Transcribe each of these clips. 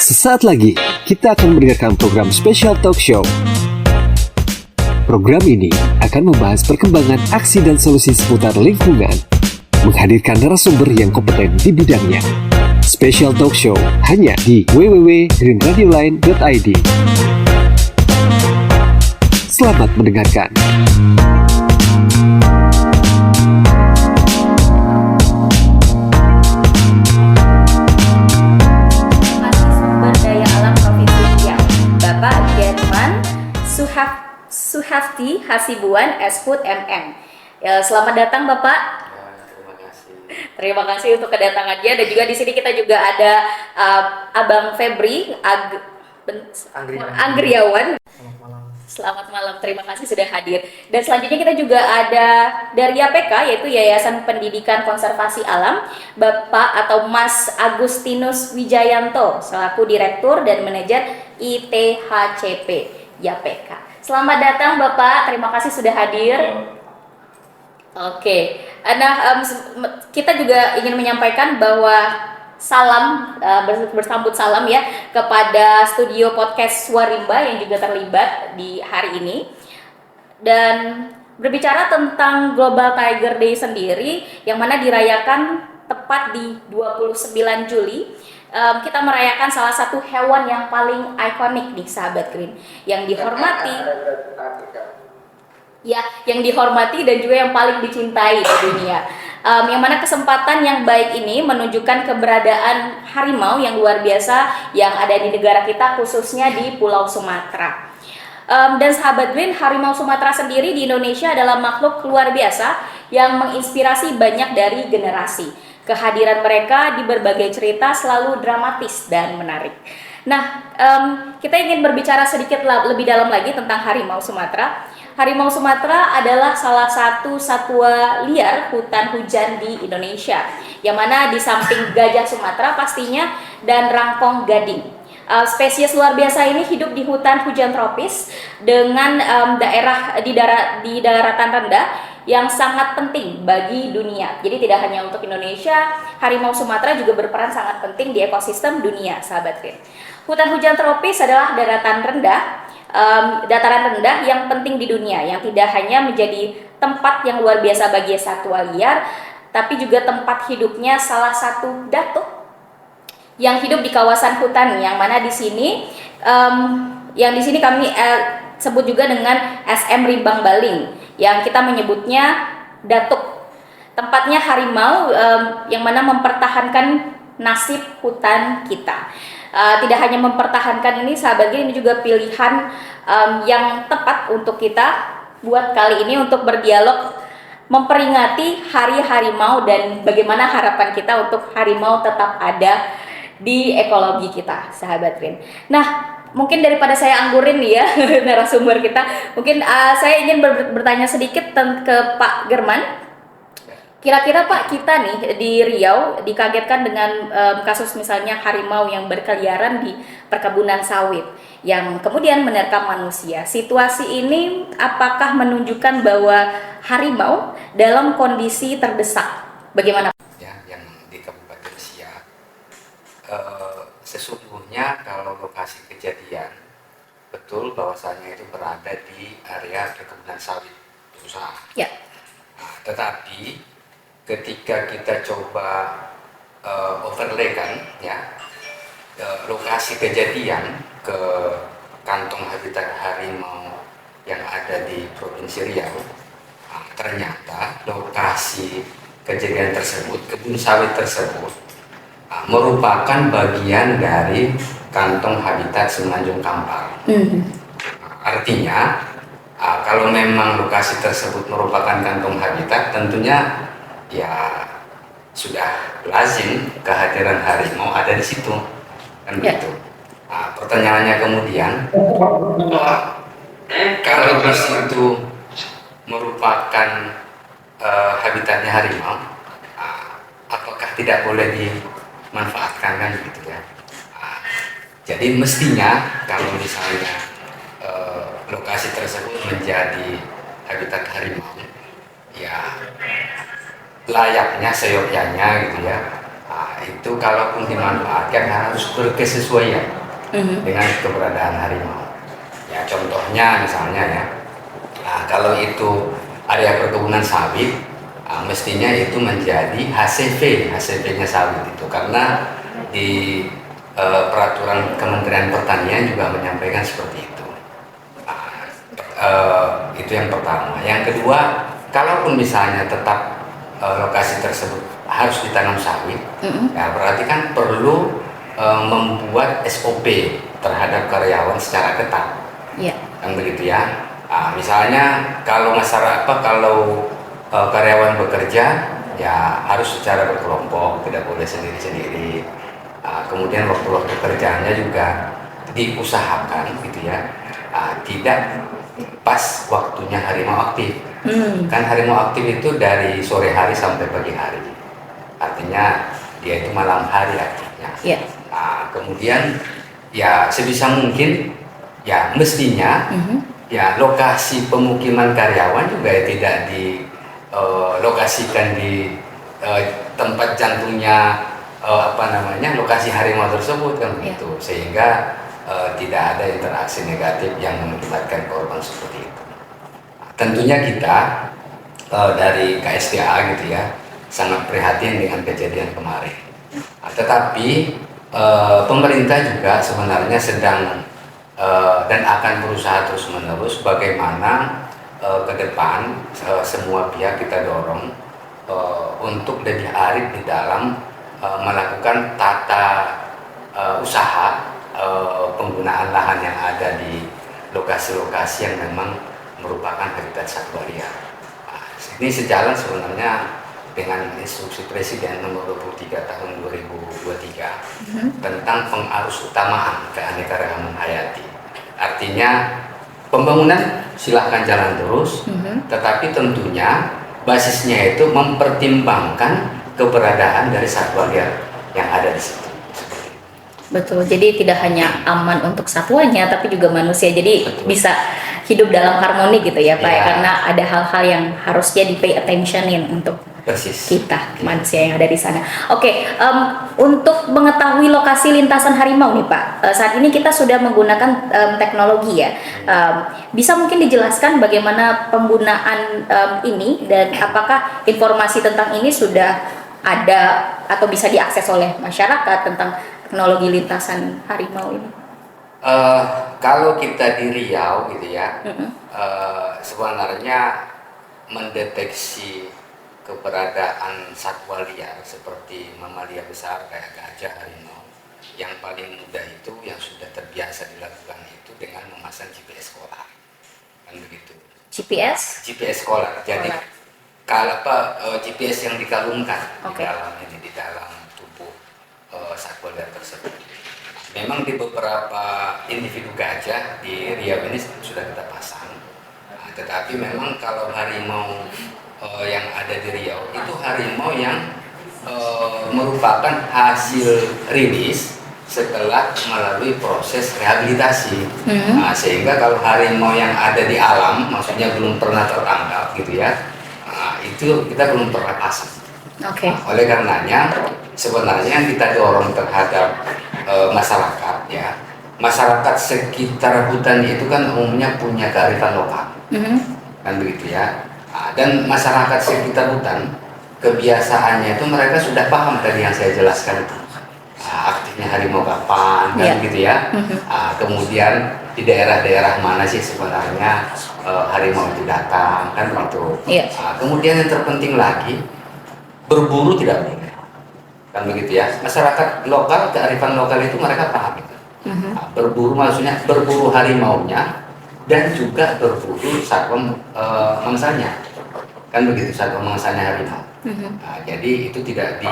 Sesaat lagi, kita akan mendengarkan program spesial talk show. Program ini akan membahas perkembangan aksi dan solusi seputar lingkungan, menghadirkan narasumber yang kompeten di bidangnya. Spesial talk show hanya di www.greenradioline.id. Selamat mendengarkan. Suhafti Hasibuan Eshut MM. Selamat datang Bapak. Terima kasih. Terima kasih untuk kedatangannya, dan juga di sini kita juga ada Abang Febri Anggriawan. Selamat malam, terima kasih sudah hadir. Dan selanjutnya kita juga ada dari YAPK, yaitu Yayasan Pendidikan Konservasi Alam, Bapak atau Mas Agustinus Wijayanto selaku Direktur dan Manajer ITHCP YAPK. Selamat datang Bapak, terima kasih sudah hadir. Oke, nah kita juga ingin menyampaikan bahwa salam, bersambut salam ya kepada studio podcast Swarimba yang juga terlibat di hari ini. Dan berbicara tentang Global Tiger Day sendiri, yang mana dirayakan tepat di 29 Juli. Kita merayakan salah satu hewan yang paling ikonik nih sahabat Green, yang dihormati dan juga yang paling dicintai di dunia. Yang mana kesempatan yang baik ini menunjukkan keberadaan harimau yang luar biasa yang ada di negara kita, khususnya di Pulau Sumatera. Dan sahabat Green, harimau Sumatera sendiri di Indonesia adalah makhluk luar biasa yang menginspirasi banyak dari generasi. Kehadiran mereka di berbagai cerita selalu dramatis dan menarik. Nah, kita ingin berbicara sedikit lebih dalam lagi tentang harimau Sumatera. Harimau Sumatera adalah salah satu satwa liar hutan hujan di Indonesia, yang mana di samping gajah Sumatera pastinya dan rangkong gading. Spesies luar biasa ini hidup di hutan hujan tropis dengan daerah di daratan rendah yang sangat penting bagi dunia. Jadi tidak hanya untuk Indonesia, harimau Sumatera juga berperan sangat penting di ekosistem dunia, sahabat Green. Hutan hujan tropis adalah dataran rendah yang penting di dunia, yang tidak hanya menjadi tempat yang luar biasa bagi satwa liar, tapi juga tempat hidupnya salah satu datuk yang hidup di kawasan hutan, yang mana di sini kami sebut juga dengan SM Rimbang Baling, yang kita menyebutnya datuk. Tempatnya harimau yang mana mempertahankan nasib hutan kita. Tidak hanya mempertahankan ini sahabat, ini juga pilihan yang tepat untuk kita buat kali ini untuk berdialog memperingati Hari Harimau dan bagaimana harapan kita untuk harimau tetap ada di ekologi kita, sahabat Green. Nah, mungkin daripada saya anggurin nih ya narasumber kita, mungkin saya ingin bertanya sedikit ke Pak German. Kira-kira Pak, kita nih di Riau dikagetkan dengan kasus misalnya harimau yang berkeliaran di perkebunan sawit yang kemudian menerkam manusia. Situasi ini apakah menunjukkan bahwa harimau dalam kondisi terdesak? Bagaimana? Ya, yang di Kabupaten Siak, sesungguhnya kalau lokasi kejadian betul bahwasanya itu berada di area perkebunan sawit usaha. Ya. Nah, tetapi ketika kita coba overlay kan ya lokasi kejadian ke kantong habitat harimau yang ada di Provinsi Riau, ternyata lokasi kejadian tersebut, kebun sawit tersebut merupakan bagian dari kantong habitat Semenanjung Kampar. Artinya kalau memang lokasi tersebut merupakan kantong habitat, tentunya ya sudah lazim kehadiran harimau ada di situ, kan begitu. Pertanyaannya kemudian, kalau di situ merupakan habitatnya harimau, apakah tidak boleh dimanfaatkan, kan gitu ya? Jadi mestinya kalau misalnya lokasi tersebut menjadi habitat harimau, ya layaknya seyogyanya gitu ya, itu kalaupun dimanfaatkan harus berkesesuaian dengan keberadaan harimau. Ya contohnya misalnya ya, kalau itu area perkebunan sawit, mestinya itu menjadi HCV-nya sawit itu, karena di peraturan Kementerian Pertanian juga menyampaikan seperti itu. Itu yang pertama. Yang kedua, kalaupun misalnya tetap lokasi tersebut harus ditanam sawit, ya berarti kan perlu membuat SOP terhadap karyawan secara ketat, kan begitu ya. Misalnya kalau karyawan bekerja, ya harus secara berkelompok, tidak boleh sendiri-sendiri. Kemudian waktu-waktu kerjanya juga diusahakan gitu ya, tidak pas waktunya harimau aktif. Kan harimau aktif itu dari sore hari sampai pagi hari, artinya dia itu malam hari aktifnya. Kemudian ya sebisa mungkin ya mestinya ya lokasi pemukiman karyawan juga tidak dilokasikan di tempat jantungnya lokasi harimau tersebut, kan begitu, sehingga tidak ada interaksi negatif yang mengakibatkan korban seperti itu. Tentunya kita dari KSDA gitu ya sangat prihatin dengan kejadian kemarin. Tetapi pemerintah juga sebenarnya sedang dan akan berusaha terus-menerus bagaimana ke depan semua pihak kita dorong untuk lebih arif di dalam melakukan tata usaha penggunaan lahan yang ada di lokasi-lokasi yang memang merupakan habitat satwa liar. Ini sejalan sebenarnya dengan instruksi Presiden nomor 23 tahun 2023 tentang pengarus utamaan keanekaragaman hayati. Artinya pembangunan silahkan jalan terus, tetapi tentunya basisnya itu mempertimbangkan keberadaan dari satwa liar yang ada di situ. Betul, jadi tidak hanya aman untuk satwanya, tapi juga manusia. Jadi bisa hidup dalam harmoni gitu ya Pak, karena ada hal-hal yang harusnya di pay attentionin untuk kita manusia yang ada di sana. Oke, untuk mengetahui lokasi lintasan harimau nih Pak, saat ini kita sudah menggunakan teknologi ya. Bisa mungkin dijelaskan bagaimana penggunaan ini dan apakah informasi tentang ini sudah ada atau bisa diakses oleh masyarakat tentang teknologi lintasan harimau ini? Kalau kita di Riau gitu ya, sebenarnya mendeteksi keberadaan satwa liar seperti mamalia besar kayak gajah, harimau, yang paling mudah itu yang sudah terbiasa dilakukan itu dengan memasang GPS kolar, kan begitu. GPS kolar. Jadi kalau GPS yang dikalungkan di dalam tubuh satwa liar tersebut. Memang di beberapa individu gajah di Riau ini sudah kita pasang, tetapi memang kalau harimau yang ada di Riau itu harimau yang merupakan hasil rilis setelah melalui proses rehabilitasi. Sehingga kalau harimau yang ada di alam, maksudnya belum pernah tertangkap gitu ya, itu kita belum pernah pasang. Oleh karenanya sebenarnya yang kita dorong terhadap masyarakat ya, masyarakat sekitar hutan itu kan umumnya punya kearifan lokal, kan begitu ya. Dan masyarakat sekitar hutan kebiasaannya itu mereka sudah paham tadi yang saya jelaskan itu, aktifnya harimau kapan, kan gitu ya. Kemudian di daerah-daerah mana sih sebenarnya harimau itu datang, kan begitu. Kemudian yang terpenting lagi, berburu tidak boleh, kan begitu ya. Masyarakat lokal, kearifan lokal itu mereka paham itu. Berburu maksudnya berburu harimaunya dan juga berburu satwa mangsanya, kan begitu, satwa mangsanya harimau. Jadi itu tidak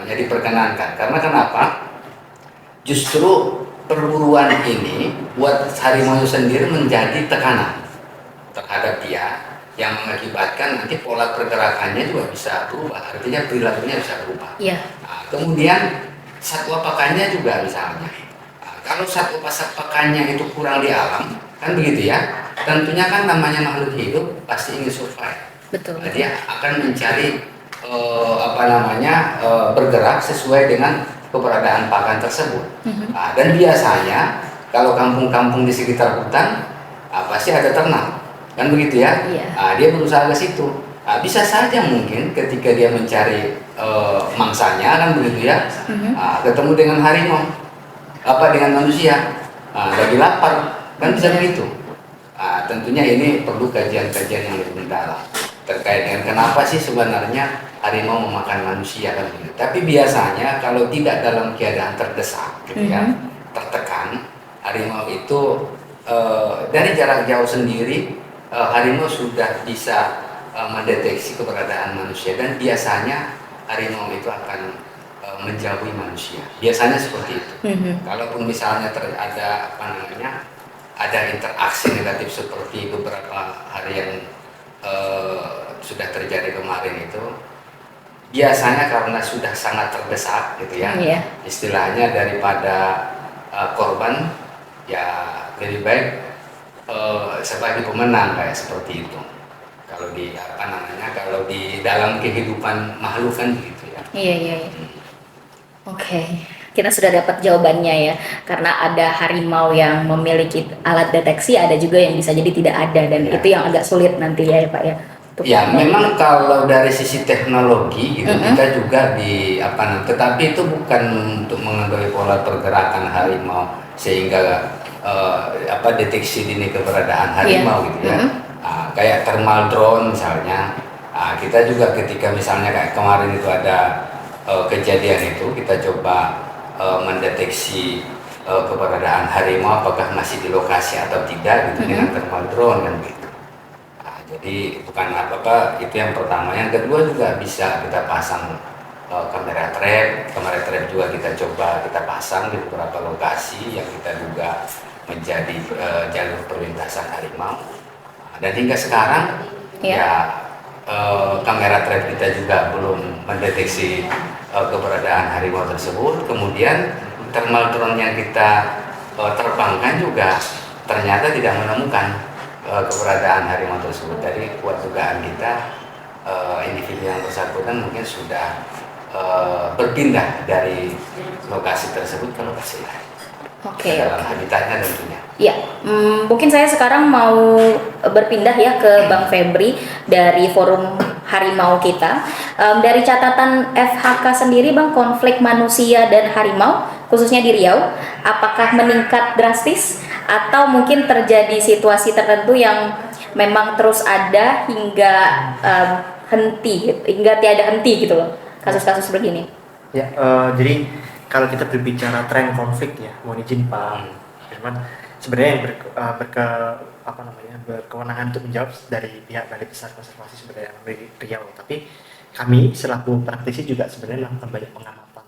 diperkenankan. Karena kenapa? Justru perburuan ini buat harimau sendiri menjadi tekanan terhadap dia, yang mengakibatkan nanti pola pergerakannya juga bisa berubah, artinya perilakunya bisa berubah. Kemudian satwa pakannya juga misalnya, kalau satwa pakannya itu kurang di alam, kan begitu ya, tentunya kan namanya makhluk hidup pasti ingin survive. Betul. Dia akan mencari bergerak sesuai dengan keberadaan pakan tersebut. Dan biasanya kalau kampung-kampung di sekitar hutan pasti ada ternak, kan begitu ya? Iya. Dia berusaha ke situ. Bisa saja mungkin ketika dia mencari mangsanya, kan begitu ya, ketemu dengan harimau, dengan manusia, lagi lapar, kan bisa begitu. Tentunya ini perlu kajian-kajian yang lebih mendalam terkait dengan kenapa sih sebenarnya harimau memakan manusia, kan begitu. Tapi biasanya kalau tidak dalam keadaan terdesak, gitu ya, tertekan, harimau itu dari jarak jauh sendiri harimau sudah bisa mendeteksi keberadaan manusia, dan biasanya harimau itu akan menjauhi manusia. Biasanya seperti itu. Kalaupun misalnya ada interaksi negatif seperti beberapa hari yang sudah terjadi kemarin itu, biasanya karena sudah sangat terdesak, gitu ya. Istilahnya daripada korban, ya lebih baik sebagai pemenang, kayak seperti itu. Kalau di dalam kehidupan makhluk kan begitu ya. Iya. Oke, kita sudah dapat jawabannya ya. Karena ada harimau yang memiliki alat deteksi, ada juga yang bisa jadi tidak ada, dan itu yang agak sulit nanti ya Pak ya. Memang kalau dari sisi teknologi gitu, kita juga tetapi itu bukan untuk mengetahui pola pergerakan harimau sehingga deteksi dini keberadaan harimau gitu ya. Kayak thermal drone misalnya, kita juga ketika misalnya kayak kemarin itu ada kejadian itu, kita coba mendeteksi keberadaan harimau apakah masih di lokasi atau tidak gitu dengan thermal drone, kan gitu. Jadi bukan apa-apa, itu yang pertama. Yang kedua juga bisa kita pasang kamera trap juga kita pasang di beberapa lokasi yang kita duga menjadi jalur perlintasan harimau. Dan hingga sekarang kamera trap kita juga belum mendeteksi keberadaan harimau tersebut. Kemudian thermal drone yang kita terbangkan juga ternyata tidak menemukan keberadaan harimau tersebut. Jadi kuat dugaan kita individu yang bersangkutan mungkin sudah berpindah dari lokasi tersebut ke lokasi lain. Dalam habitatnya tentunya. Ya, mungkin saya sekarang mau berpindah ya ke Bang Febri dari forum harimau kita. Dari catatan FHK sendiri Bang, konflik manusia dan harimau khususnya di Riau, apakah meningkat drastis atau mungkin terjadi situasi tertentu yang memang terus ada hingga hingga tiada henti gitu loh, kasus-kasus begini? Ya, jadi kalau kita berbicara tren konflik ya, mohon izin Pak Firman, sebenarnya yang berkewenangan untuk menjawab dari pihak Balai Besar Konservasi Sumber Daya Alam Riau. Tapi kami selaku praktisi juga sebenarnya melakukan banyak pengamatan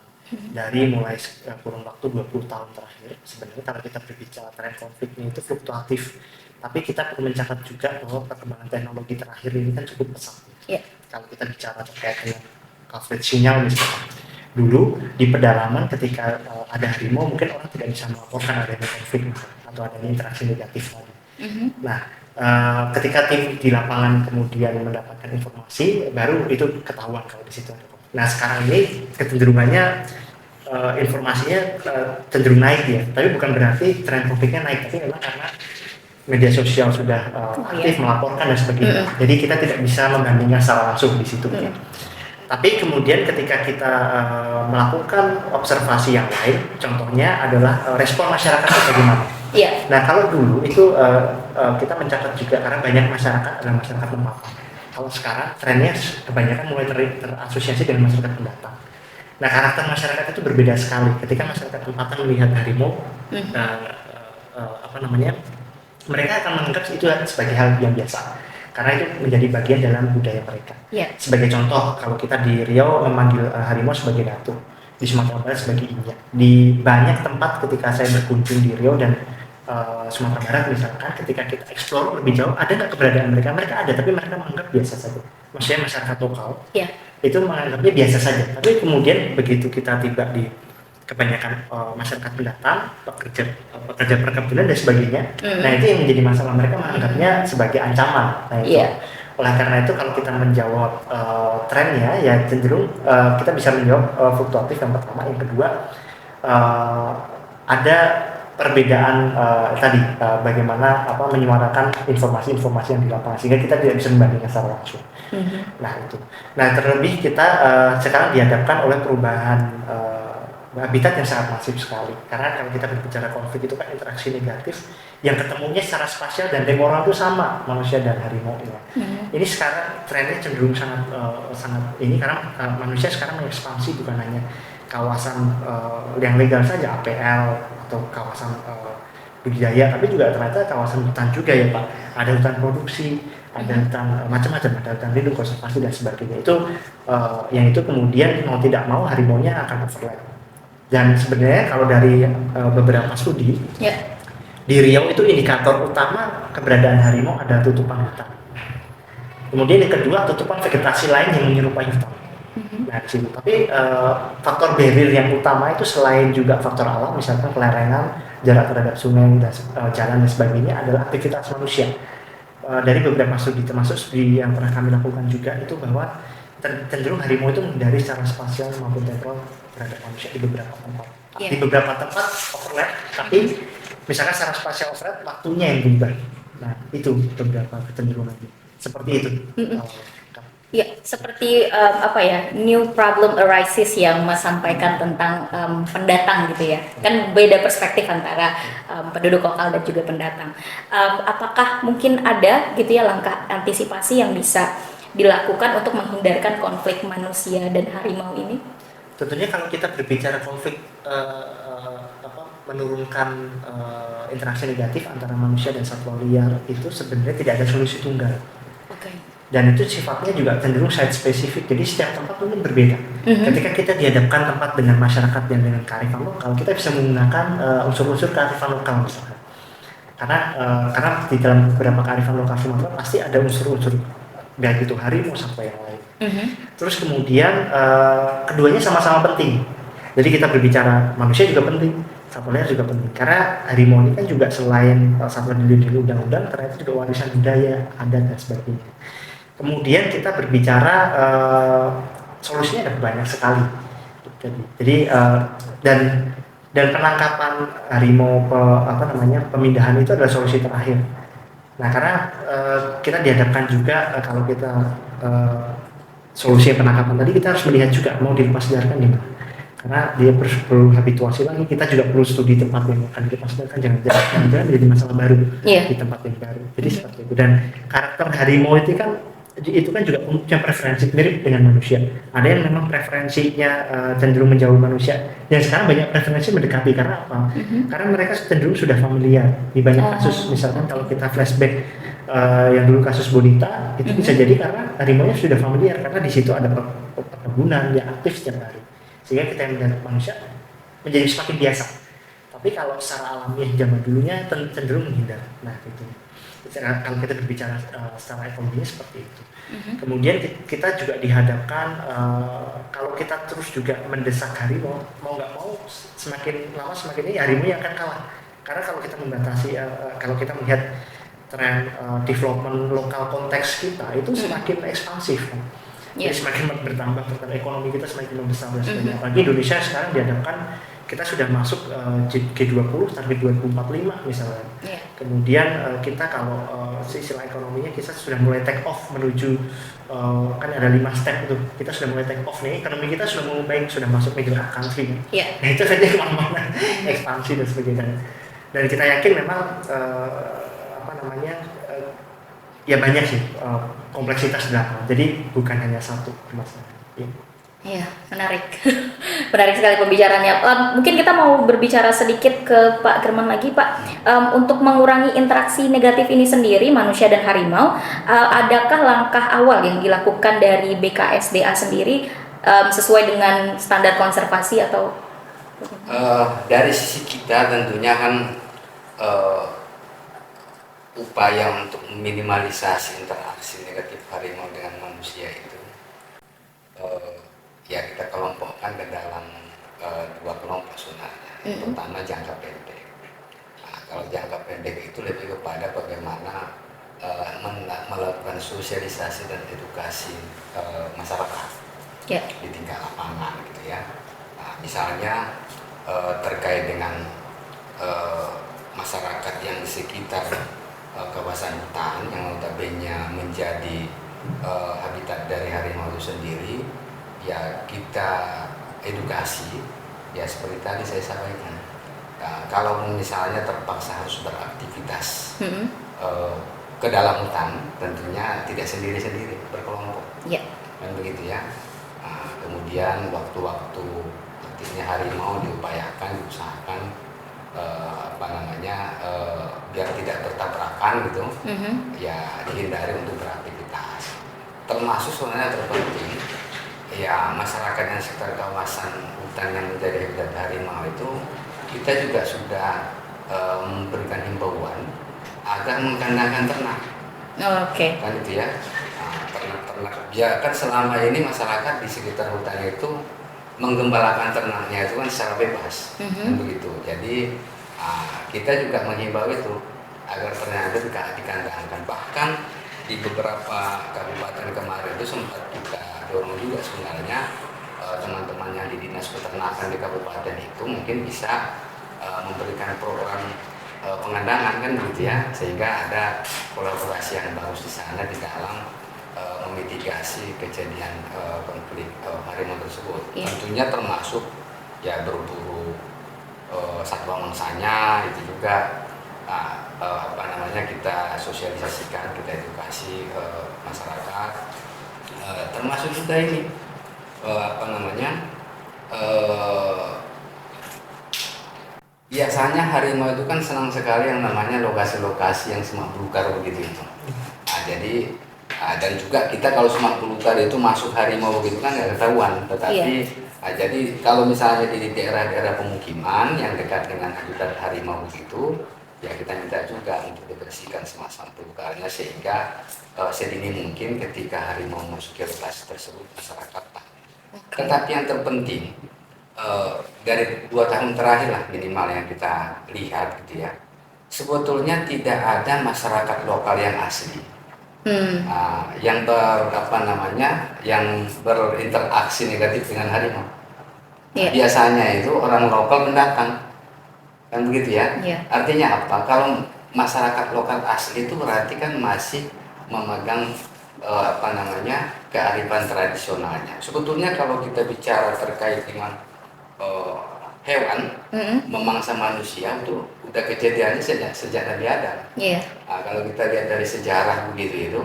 dari mulai kurun waktu 20 tahun terakhir. Sebenarnya kalau kita berbicara tren konfliknya itu fluktuatif, tapi kita perlu mencatat juga bahwa perkembangan teknologi terakhir ini kan cukup pesat. Kalau kita bicara terkait dengan coverage sinyal misalnya, dulu di pedalaman ketika ada harimau mungkin orang tidak bisa melaporkan adanya konflik atau adanya interaksi negatif tadi. Nah, ketika tim di lapangan kemudian mendapatkan informasi, baru itu ketahuan kalau di situ ada konflik. Nah, sekarang ini kecenderungannya informasinya cenderung naik ya, tapi bukan berarti tren konfliknya naik, tapi memang karena media sosial sudah aktif melaporkan dan sebagainya. Jadi kita tidak bisa membandingkan secara langsung di situ. Tapi kemudian ketika kita melakukan observasi yang lain, contohnya adalah respon masyarakat bagaimana. Nah, kalau dulu itu kita mencatat juga karena banyak masyarakat adalah masyarakat pemapang. Kalau sekarang trennya kebanyakan mulai terasosiasi dengan masyarakat pendatang. Nah, karakter masyarakat itu berbeda sekali. Ketika masyarakat tempatan melihat harimau, mereka akan menganggap itu sebagai hal yang biasa. Karena itu menjadi bagian dalam budaya mereka. Sebagai contoh, kalau kita di Riau memanggil harimau sebagai datuk, di Sumatera Barat sebagai inyak. Di banyak tempat ketika saya berkunjung di Riau dan Sumatera Barat misalkan, ketika kita explore lebih jauh, ada nggak keberadaan mereka? Mereka ada, tapi mereka menganggap biasa saja. Maksudnya masyarakat lokal itu menganggapnya biasa saja. Tapi kemudian begitu kita tiba di kebanyakan masyarakat pendatang, pekerja perkebunan dan sebagainya. Nah, itu yang menjadi masalah, mereka menganggapnya sebagai ancaman. Nah, itu Oleh karena itu kalau kita menjawab trennya ya cenderung kita bisa menjawab fluktuatif yang pertama, yang kedua ada perbedaan tadi bagaimana menyuarakan informasi-informasi yang di lapangan sehingga kita tidak bisa membandingkan secara langsung. Nah itu. Nah terlebih kita sekarang dihadapkan oleh perubahan habitat yang sangat masif sekali. Karena kalau kita berbicara konflik itu kan interaksi negatif yang ketemunya secara spasial dan temporal itu sama manusia dan harimau ini. Ini sekarang trennya cenderung sangat ini karena manusia sekarang mengekspansi bukan hanya kawasan yang legal saja APL atau kawasan budidaya, tapi juga ternyata kawasan hutan juga ya Pak. Ada hutan produksi, ada hutan macam-macam, ada hutan lindung, konservasi dan sebagainya. Itu yang itu kemudian mau tidak mau harimaunya akan overlap. Dan sebenarnya kalau dari beberapa studi di Riau itu indikator utama keberadaan harimau ada tutupan hutan. Kemudian yang kedua tutupan vegetasi lain yang menyerupai hutan. Nah di situ. Tapi faktor barrier yang utama itu selain juga faktor alam, misalkan pelerengan, jarak terhadap sungai dan jalan dan sebagainya adalah aktivitas manusia. Dari beberapa studi termasuk studi yang pernah kami lakukan juga itu bahwa cenderung harimau itu menghindari secara spasial maupun temporal terhadap manusia di beberapa tempat. Di beberapa tempat overlap, tapi misalkan secara spasial overlap waktunya yang berubah. Nah itu beberapa kecenderungan seperti itu. Ya, seperti new problem arises yang Mas sampaikan tentang pendatang gitu ya. Kan beda perspektif antara penduduk lokal dan juga pendatang. Apakah mungkin ada gitu ya langkah antisipasi yang bisa dilakukan untuk menghindarkan konflik manusia dan harimau ini? Tentunya kalau kita berbicara konflik menurunkan interaksi negatif antara manusia dan satwa liar itu sebenarnya tidak ada solusi tunggal. Dan itu sifatnya juga cenderung site spesifik, jadi setiap tempat mungkin berbeda. Ketika kita dihadapkan tempat dengan masyarakat dan dengan kearifan lokal, kita bisa menggunakan unsur-unsur kearifan lokal misalkan. Karena di dalam beberapa kearifan lokal Sumatera pasti ada unsur-unsur baik itu harimau sampai yang lain. Terus kemudian keduanya sama-sama penting. Jadi kita berbicara manusia juga penting, satwa liar juga penting. Karena harimau ini kan juga selain satwa dilindungi undang-undang, ternyata juga warisan budaya, adat dan sebagainya. Kemudian kita berbicara solusinya ada banyak sekali. Jadi dan penangkapan harimau pemindahan itu adalah solusi terakhir. Nah karena kita dihadapkan juga kalau kita solusi penangkapan tadi kita harus melihat juga mau dilepasliarkan di mana. Karena dia perlu habituasi lagi, kita juga perlu studi tempat yang akan dilepasliarkan, jangan menjadi masalah baru di tempat yang baru. Jadi seperti itu. Dan karakter harimau itu kan juga punya preferensi mirip dengan manusia. Ada yang memang preferensinya cenderung menjauh manusia. Yang sekarang banyak preferensi mendekati karena apa? Karena mereka cenderung sudah familiar di banyak kasus. Misalkan kalau kita flashback yang dulu kasus Bonita itu bisa jadi karena harimaunya sudah familiar karena di situ ada perkebunan yang aktif setiap hari. Sehingga kita yang melihat manusia menjadi semakin biasa. Tapi kalau secara alamiah zaman dulunya cenderung menghindar. Nah itu. Kalau kita berbicara secara ekonominya seperti itu. Kemudian kita juga dihadapkan kalau kita terus juga mendesak harimau, mau nggak mau semakin lama semakin ini harimau yang akan kalah. Karena kalau kita membatasi, kalau kita melihat tren development lokal konteks kita itu semakin ekspansif kan. Jadi semakin bertambah, ekonomi kita semakin membesar dan sebagainya. Apalagi Indonesia sekarang dihadapkan kita sudah masuk G20 target 2045 misalnya. Kemudian kita kalau istilah ekonominya kita sudah mulai take off menuju kan ada 5 step itu. Kita sudah mulai take off nih, ekonomi kita sudah mulai baik, sudah masuk middle country. Nah itu saja kemana-mana ekspansi dan sebagainya. Dan kita yakin memang ya banyak sih kompleksitas belakang. Jadi bukan hanya satu permasalahan. Iya, menarik. Menarik sekali pembicaraannya. Mungkin kita mau berbicara sedikit ke Pak German lagi, Pak. Untuk mengurangi interaksi negatif ini sendiri, manusia dan harimau, adakah langkah awal yang dilakukan dari BKSDA sendiri sesuai dengan standar konservasi atau? Dari sisi kita tentunya kan upaya untuk meminimalisasi interaksi negatif harimau dengan manusia itu ya kita kelompokkan ke dalam dua kelompok sebenarnya. Yang pertama jangka pendek. Nah, kalau jangka pendek itu lebih kepada bagaimana melakukan sosialisasi dan edukasi masyarakat di tingkat lapangan gitu ya. Nah, misalnya terkait dengan masyarakat yang di sekitar kawasan hutan yang notabene menjadi habitat dari harimau itu sendiri, ya kita edukasi ya seperti tadi saya sampaikan. Nah, kalau misalnya terpaksa harus beraktivitas ke dalam hutan, tentunya tidak sendiri-sendiri, berkelompok, kan begitu ya. Nah, kemudian waktu-waktu aktifnya harimau diusahakan biar tidak bertabrakan gitu, ya dihindari untuk beraktivitas. Termasuk sebenarnya terpenting, ya masyarakat yang sekitar kawasan hutan yang menjadi habitat harimau itu kita juga sudah memberikan himbauan agar mengkandangkan ternak. Kan itu ya. Nah, ternak-ternak. Ya kan selama ini masyarakat di sekitar hutan itu menggembalakan ternaknya itu kan secara bebas. Kan begitu. Jadi kita juga menghimbau itu agar ternak itu dikandangkan. Bahkan di beberapa kabupaten kemarin itu sempat kita dorong juga sebenarnya teman-teman yang di dinas peternakan di kabupaten itu mungkin bisa memberikan program pengandangan kan gitu ya, sehingga ada kolaborasi yang bagus di sana di dalam memitigasi kejadian konflik harimau tersebut. Tentunya termasuk ya berburu satwa mangsanya itu juga kita sosialisasikan, kita edukasi masyarakat, termasuk juga ini biasanya harimau itu kan senang sekali yang namanya lokasi-lokasi yang semak belukar begitu itu. Nah, jadi dan juga kita kalau semak belukar itu masuk harimau begitu kan nggak ketahuan. Tetapi jadi kalau misalnya di daerah-daerah pemukiman yang dekat dengan habitat harimau begitu, ya kita minta juga untuk dibersihkan semak belukarnya sehingga sedini mungkin ketika harimau masuk ke lokasi tersebut masyarakat tahu. Tetapi yang terpenting dari 2 tahun terakhir lah minimal yang kita lihat gitu ya, sebetulnya tidak ada masyarakat lokal yang asli yang yang berinteraksi negatif dengan harimau. Biasanya itu orang lokal pendatang, kan begitu ya. Artinya apa? Kalau masyarakat lokal asli itu berarti kan masih memegang kearifan tradisionalnya. Sebetulnya kalau kita bicara terkait dengan hewan memangsa manusia itu udah kejadiannya sejak Nabi Adam. Nah, kalau kita lihat dari sejarah begitu itu,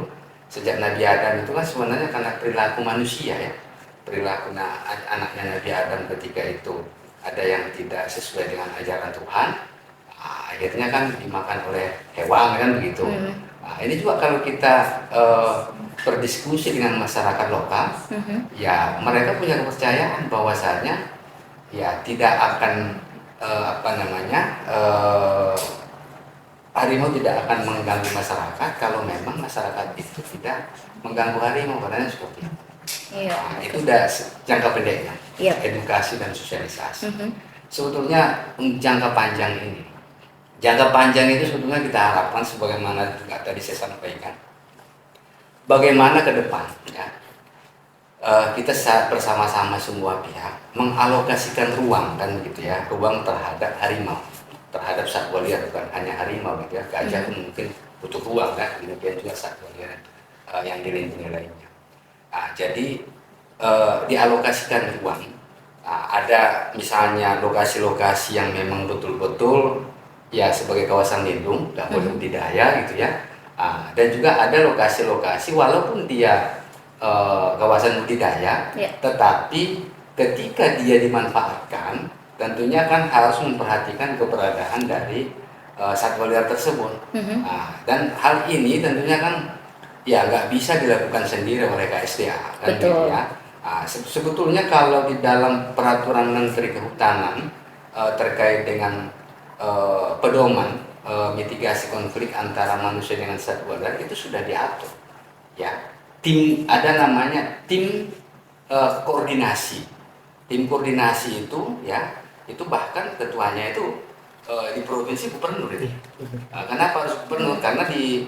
sejak Nabi Adam itu kan sebenarnya karena perilaku manusia ya, perilaku anaknya Nabi Adam ketika itu ada yang tidak sesuai dengan ajaran Tuhan, akhirnya kan dimakan oleh hewan kan begitu. Nah, ini juga kalau kita berdiskusi dengan masyarakat lokal, ya mereka punya kepercayaan bahwasanya ya tidak akan harimau tidak akan mengganggu masyarakat kalau memang masyarakat itu tidak mengganggu harimau, katanya seperti itu. Nah, itu udah jangka pendeknya, edukasi dan sosialisasi. Sebetulnya jangka panjang itu sebetulnya kita harapkan sebagaimana juga tadi saya sampaikan, bagaimana ke depan ya, kita bersama-sama semua pihak mengalokasikan ruang kan gitu ya, ruang terhadap harimau, terhadap satwa liar, bukan hanya harimau gitu ya, gajah pun mungkin butuh ruang kan, demikian juga satwa liar yang dilindungi lainnya. Nah, jadi dialokasikan ruang. Nah, ada misalnya lokasi-lokasi yang memang betul-betul ya sebagai kawasan lindung, nggak boleh budidaya gitu ya. Dan juga ada lokasi-lokasi walaupun dia kawasan budidaya, tetapi ketika dia dimanfaatkan, tentunya kan harus memperhatikan keberadaan dari satwa liar tersebut. Dan hal ini tentunya kan ya nggak bisa dilakukan sendiri oleh KSDA. Kan gitu ya. Sebetulnya kalau di dalam peraturan Menteri Kehutanan terkait dengan pedoman mitigasi konflik antara manusia dengan satwa liar itu sudah diatur ya. Ada namanya tim koordinasi. Tim koordinasi itu ya, itu bahkan ketuanya itu di provinsi gubernur itu. Kenapa harus gubernur? Karena di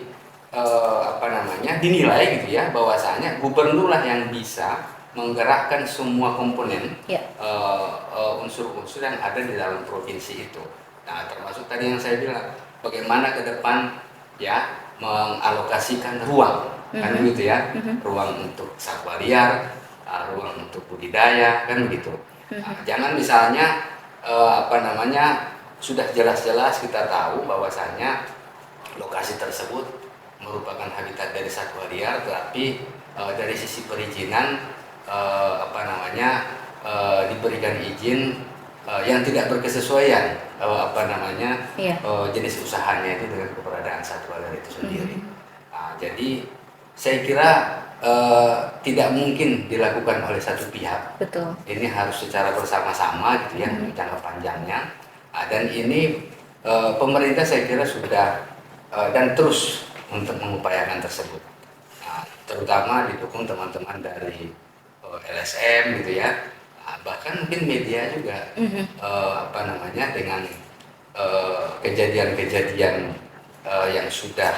dinilai gitu ya bahwasanya gubernur lah yang bisa menggerakkan semua komponen unsur-unsur yang ada di dalam provinsi itu. Nah, termasuk tadi yang saya bilang bagaimana ke depan ya mengalokasikan ruang kan begitu ya, ruang untuk satwa liar, ruang untuk budidaya kan begitu. Nah, jangan misalnya sudah jelas-jelas kita tahu bahwasanya lokasi tersebut merupakan habitat dari satwa liar, tetapi dari sisi perizinan diberikan izin yang tidak berkesesuaian jenis usahanya itu dengan keberadaan satwa liar itu sendiri. Nah, jadi saya kira tidak mungkin dilakukan oleh satu pihak. Betul. Ini harus secara bersama-sama gitu ya untuk jangka panjangnya. Dan ini pemerintah saya kira sudah dan terus untuk mengupayakan tersebut. Nah, terutama didukung teman-teman dari LSM gitu ya. Bahkan mungkin media juga dengan kejadian-kejadian yang sudah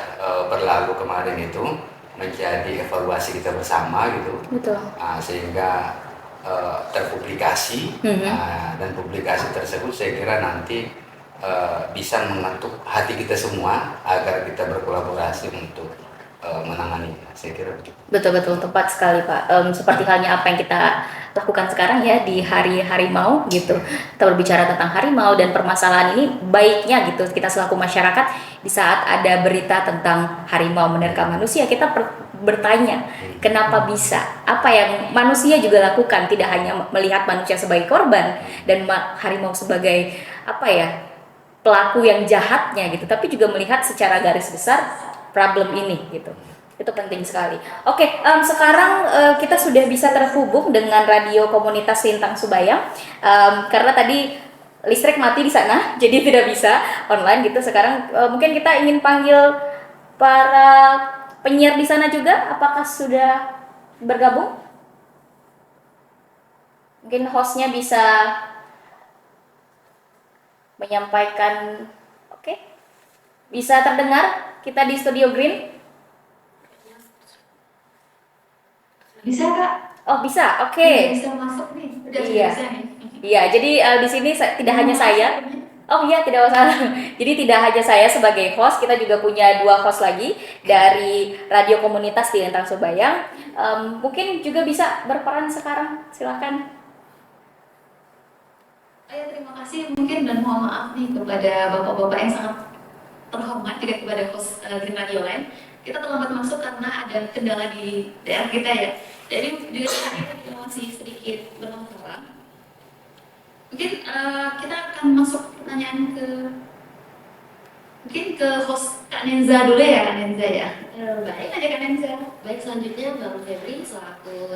berlalu kemarin itu menjadi evaluasi kita bersama gitu. Betul. Sehingga terpublikasi dan publikasi tersebut saya kira nanti bisa mengetuk hati kita semua agar kita berkolaborasi untuk menangani. Saya kira betul tepat sekali Pak. Seperti halnya apa yang kita lakukan sekarang ya di hari harimau gitu. Kita berbicara tentang harimau dan permasalahan ini baiknya gitu kita selaku masyarakat di saat ada berita tentang harimau menerkam manusia kita bertanya kenapa bisa, apa yang manusia juga lakukan, tidak hanya melihat manusia sebagai korban dan harimau sebagai pelaku yang jahatnya gitu, tapi juga melihat secara garis besar problem ini gitu. Itu penting sekali. Oke, sekarang kita sudah bisa terhubung dengan radio komunitas Lintang Subayang karena tadi listrik mati di sana, jadi tidak bisa online gitu. Sekarang mungkin kita ingin panggil para penyiar di sana juga, apakah sudah bergabung? Mungkin hostnya bisa menyampaikan. Oke. Bisa terdengar kita di Studio Green? Bisa Kak? Oh bisa, oke. Bisa masuk nih, udah Iya. bisa nih. Iya, jadi di sini tidak hanya saya. Oh iya, tidak masalah. Jadi tidak hanya saya sebagai host, kita juga punya 2 host lagi dari radio komunitas di Lintang Subayang. Mungkin juga bisa berperan sekarang, silakan. Terima kasih mungkin dan mohon maaf nih kepada bapak-bapak yang sangat terhormat juga kepada host Green Radio Line. Kita terlambat masuk karena ada kendala di daerah kita ya. Jadi juga kita masih sedikit bermasalah. Mungkin kita akan masuk pertanyaan ke host Kak Nenza dulu ya, Kak Nenza ya. Baik aja Kak Nenza. Baik, selanjutnya Bang Febri selaku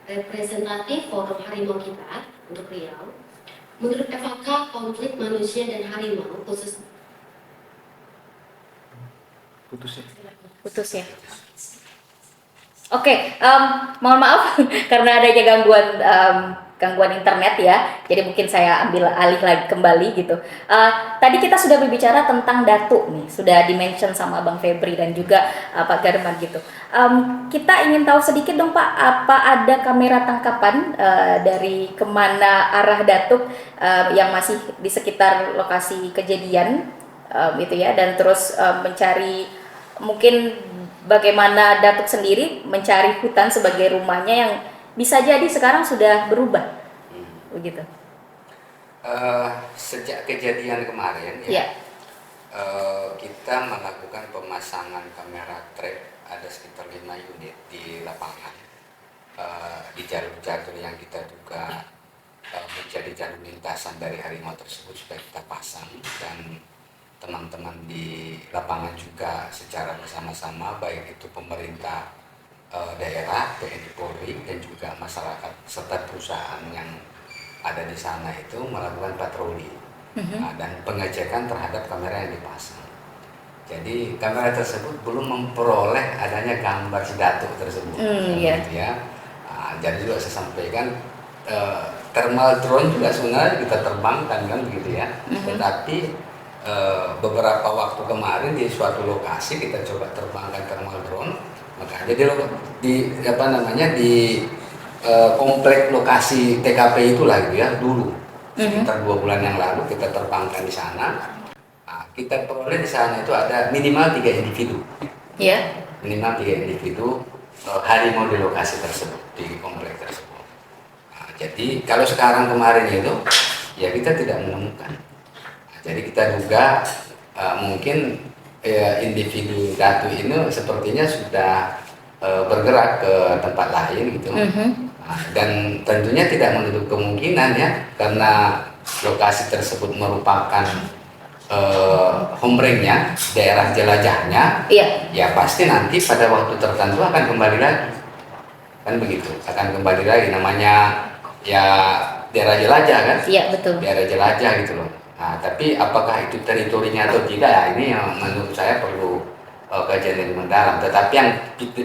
representatif Forum Harimau kita untuk Riau. Menurut FAK, konflik manusia dan harimau putus ya. Oke, mohon maaf karena adanya gangguan internet ya. Jadi mungkin saya ambil alih lagi kembali gitu. Tadi kita sudah berbicara tentang datuk nih, sudah dimention sama Bang Febri dan juga Pak Garman gitu. Kita ingin tahu sedikit dong Pak, apa ada kamera tangkapan dari kemana arah datuk yang masih di sekitar lokasi kejadian gitu ya, dan terus mencari mungkin bagaimana datuk sendiri mencari hutan sebagai rumahnya yang bisa jadi sekarang sudah berubah, begitu. Sejak kejadian kemarin ya. Kita melakukan pemasangan kamera trap ada sekitar 5 unit di lapangan di jalur-jalur yang kita juga menjadi jalur lintasan dari harimau tersebut sudah kita pasang, dan teman-teman di lapangan juga secara bersama-sama baik itu pemerintah daerah, TNI Polri dan juga masyarakat serta perusahaan yang ada di sana itu melakukan patroli dan pengecekan terhadap kamera yang dipasang. Jadi kamera tersebut belum memperoleh adanya gambar si datuk tersebut. Gitu ya. Jadi juga saya sampaikan thermal drone juga sebenarnya kita terbangkan kan begitu ya. Tetapi beberapa waktu kemarin di suatu lokasi kita coba terbangkan thermal drone, makanya di komplek lokasi TKP itulah gitu ya dulu sekitar 2 bulan yang lalu kita terbangkan di sana. Nah, kita peroleh di sana itu ada minimal 3 individu. Iya. Minimal 3 individu harimau di lokasi tersebut, di komplek tersebut. Nah, jadi kalau sekarang kemarin itu ya kita tidak menemukan. Nah, jadi kita duga mungkin individu datu ini sepertinya sudah bergerak ke tempat lain gitu. Nah, dan tentunya tidak menutup kemungkinan ya, karena lokasi tersebut merupakan home-nya, daerah jelajahnya, ya pasti nanti pada waktu tertentu akan kembali lagi, kan begitu, akan kembali lagi, namanya ya daerah jelajah kan, Iya betul. daerah jelajah gitu loh. Nah, tapi apakah itu teritorinya atau tidak, ya ini yang menurut saya perlu kajian lebih mendalam. Tetapi yang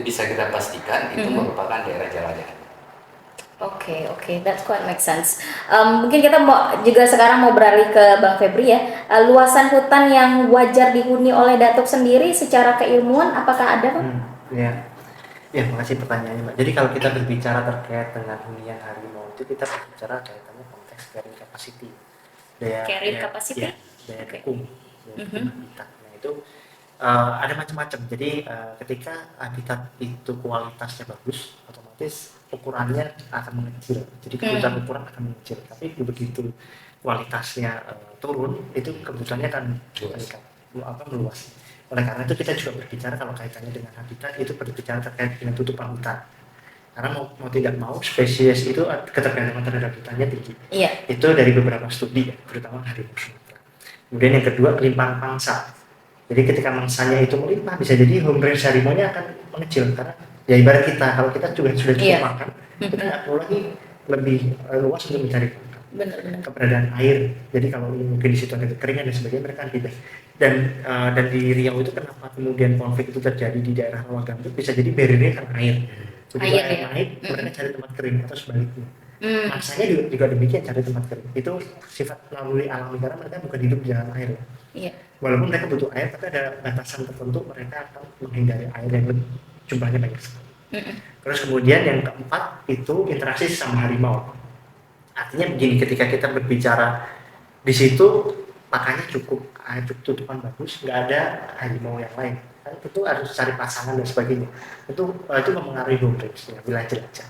bisa kita pastikan itu merupakan daerah jelajah. Oke, that's quite make sense. Mungkin kita sekarang mau beralih ke Bang Febri ya. Luasan hutan yang wajar dihuni oleh Datuk sendiri secara keilmuan apakah ada, Bang? Ya, makasih pertanyaannya, Mbak. Jadi kalau kita berbicara terkait dengan hunian harimau itu kita berbicara kaitannya konteks carrying capacity. Daya dukung habitat. Nah, itu ada macam-macam. Jadi ketika habitat itu kualitasnya bagus, otomatis ukurannya akan mengecil. Jadi kebutuhan ukuran akan mengecil. Tapi begitu kualitasnya turun, itu kebutuhannya akan meningkat, meluas. Oleh karena itu kita juga berbicara kalau kaitannya dengan habitat itu berbicara terkait dengan tutupan hutan. Karena mau tidak mau spesies itu ketergantungan terhadap hutannya tinggi. Iya. Itu dari beberapa studi, terutama harimau Sumatera. Kemudian yang kedua kelimpahan pangsa. Jadi ketika mangsanya itu melimpah, bisa jadi home range harimau-nya akan mengecil karena ya ibarat kita, kalau kita juga sudah cukup makan, kita nggak perlu lagi lebih luas untuk mencari makan. Benar. Keberadaan air, jadi kalau mungkin di situ ada kekeringan dan sebagainya, mereka tidak. Dan di Riau itu kenapa kemudian konflik itu terjadi di daerah rawa gambut, bisa jadi barriernya kan air. Begitu air naik, mereka cari tempat kering atau sebaliknya. Maksanya juga demikian, cari tempat kering. Itu sifat naluri alami karena mereka bukan hidup di dalam air. Iya. Walaupun mereka butuh air, tapi ada batasan tertentu mereka akan menghindari air yang lebih jumlahnya banyak sekali. Terus kemudian yang keempat itu interaksi sama harimau. Artinya begini, ketika kita berbicara di situ makanya cukup tutupan bagus, nggak ada harimau yang lain. Kan itu harus cari pasangan dan sebagainya. Itu mempengaruhi home range, wilayah jelajah.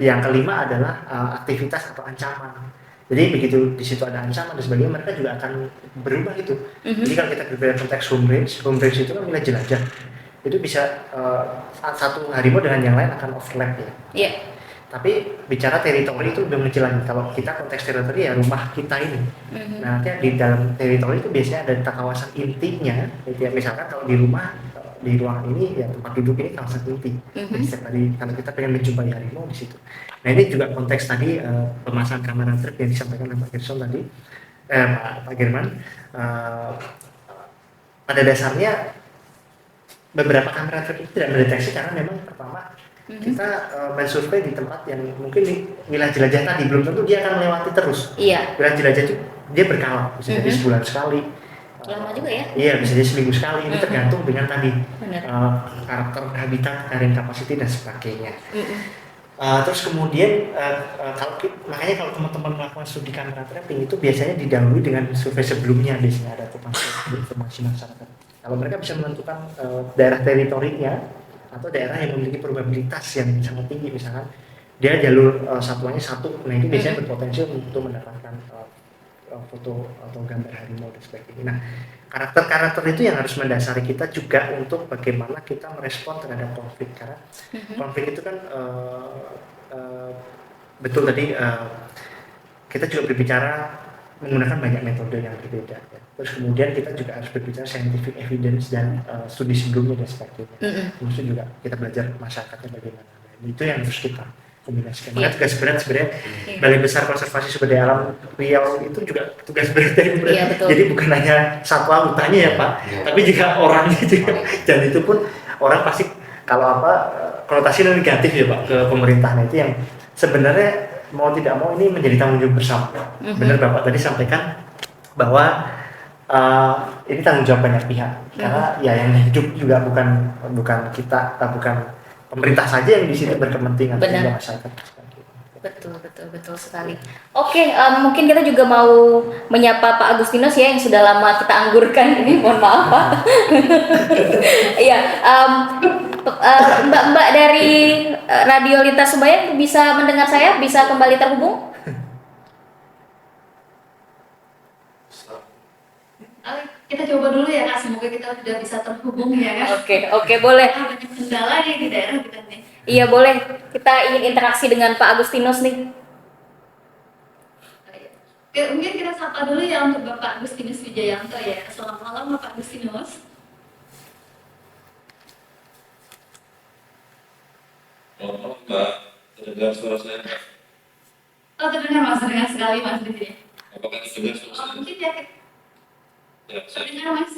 Yang kelima adalah aktivitas atau ancaman. Jadi begitu di situ ada ancaman dan sebagainya, mereka juga akan berubah itu. Jadi kalau kita berbicara konteks home range itu kan wilayah jelajah. Itu bisa satu harimau dengan yang lain akan overlap ya. Iya. Tapi bicara teritori itu lebih mengecil lagi. Kalau kita konteks teritori ya rumah kita ini. Nah, nanti di dalam teritori itu biasanya ada kawasan intinya. Jadi misalkan kalau di rumah, di ruangan ini ya tempat duduk ini kawasan inti. Jadi setiap hari kalau kita pengen menjumpai harimau di situ. Nah, ini juga konteks tadi pemasangan kamera trap yang disampaikan oleh Pak Gerson tadi, Pak German. Pada dasarnya beberapa kamera trap itu tidak mendeteksi karena memang pertama kita mensurvei di tempat yang mungkin di wilayah jelajah tadi, belum tentu dia akan melewati terus. Iya. Wilayah jelajah itu dia berkala, bisa jadi sebulan sekali. Lama juga ya? Iya, bisa jadi seminggu sekali. Ini tergantung dengan tadi karakter habitat, carrying capacity dan sebagainya. Terus kemudian makanya kalau teman-teman melakukan studi kamera trapping itu biasanya didahului dengan survei sebelumnya, biasanya ada informasi masyarakat. Kalau mereka bisa menentukan daerah teritorinya atau daerah yang memiliki probabilitas yang sangat tinggi, misalkan dia jalur satuannya satu, nah itu biasanya berpotensi untuk mendapatkan foto atau gambar harimau dan sebagainya. Nah, karakter-karakter itu yang harus mendasari kita juga untuk bagaimana kita merespon terhadap konflik, karena konflik itu kan betul tadi kita juga berbicara menggunakan banyak metode yang berbeda ya. Terus kemudian kita juga harus berbicara scientific evidence dan studi sebelumnya dan sebagainya. Terus juga kita belajar masyarakatnya bagaimana. Itu yang harus kita kombinasikan. Maka tugas berat sebenarnya Balai Besar Konservasi Sumber Daya Alam Riau itu juga tugas berat yang berat. Jadi bukan hanya satwa hutannya ya Pak, tapi juga orangnya juga. Dan itu pun orang pasti kalau konotasi negatif ya Pak ke pemerintah. Nah itu yang sebenarnya mau tidak mau ini menjadi tanggung jawab bersama. Benar Bapak tadi sampaikan bahwa ini tanggung jawab banyak pihak karena ya yang hidup juga bukan kita, bukan pemerintah saja yang di sini berkepentingan, tapi juga masyarakat. Betul sekali. Oke, mungkin kita juga mau menyapa Pak Agustinus ya yang sudah lama kita anggurkan ini, mohon maaf Pak. Iya, Mbak-mbak dari Radio Lintas Sebaya bisa mendengar saya, bisa kembali terhubung? Kita coba dulu ya Kak, semoga kita sudah bisa terhubung ya Kak. Oke, boleh. Banyak kendala nih di daerah kita nih. Iya boleh, kita ingin interaksi dengan Pak Agustinus nih. Oke, mungkin kita sapa dulu ya untuk Bapak Agustinus Wijayanto ya. Selamat malam Bapak Agustinus. Selamat malam Mbak, terdengar suara saya? Oh terdengar Mas, terdengar sekali Mas di sini. Apakah terdengar suara saya? Mungkin ya, Ya, saya. terdengar Mas.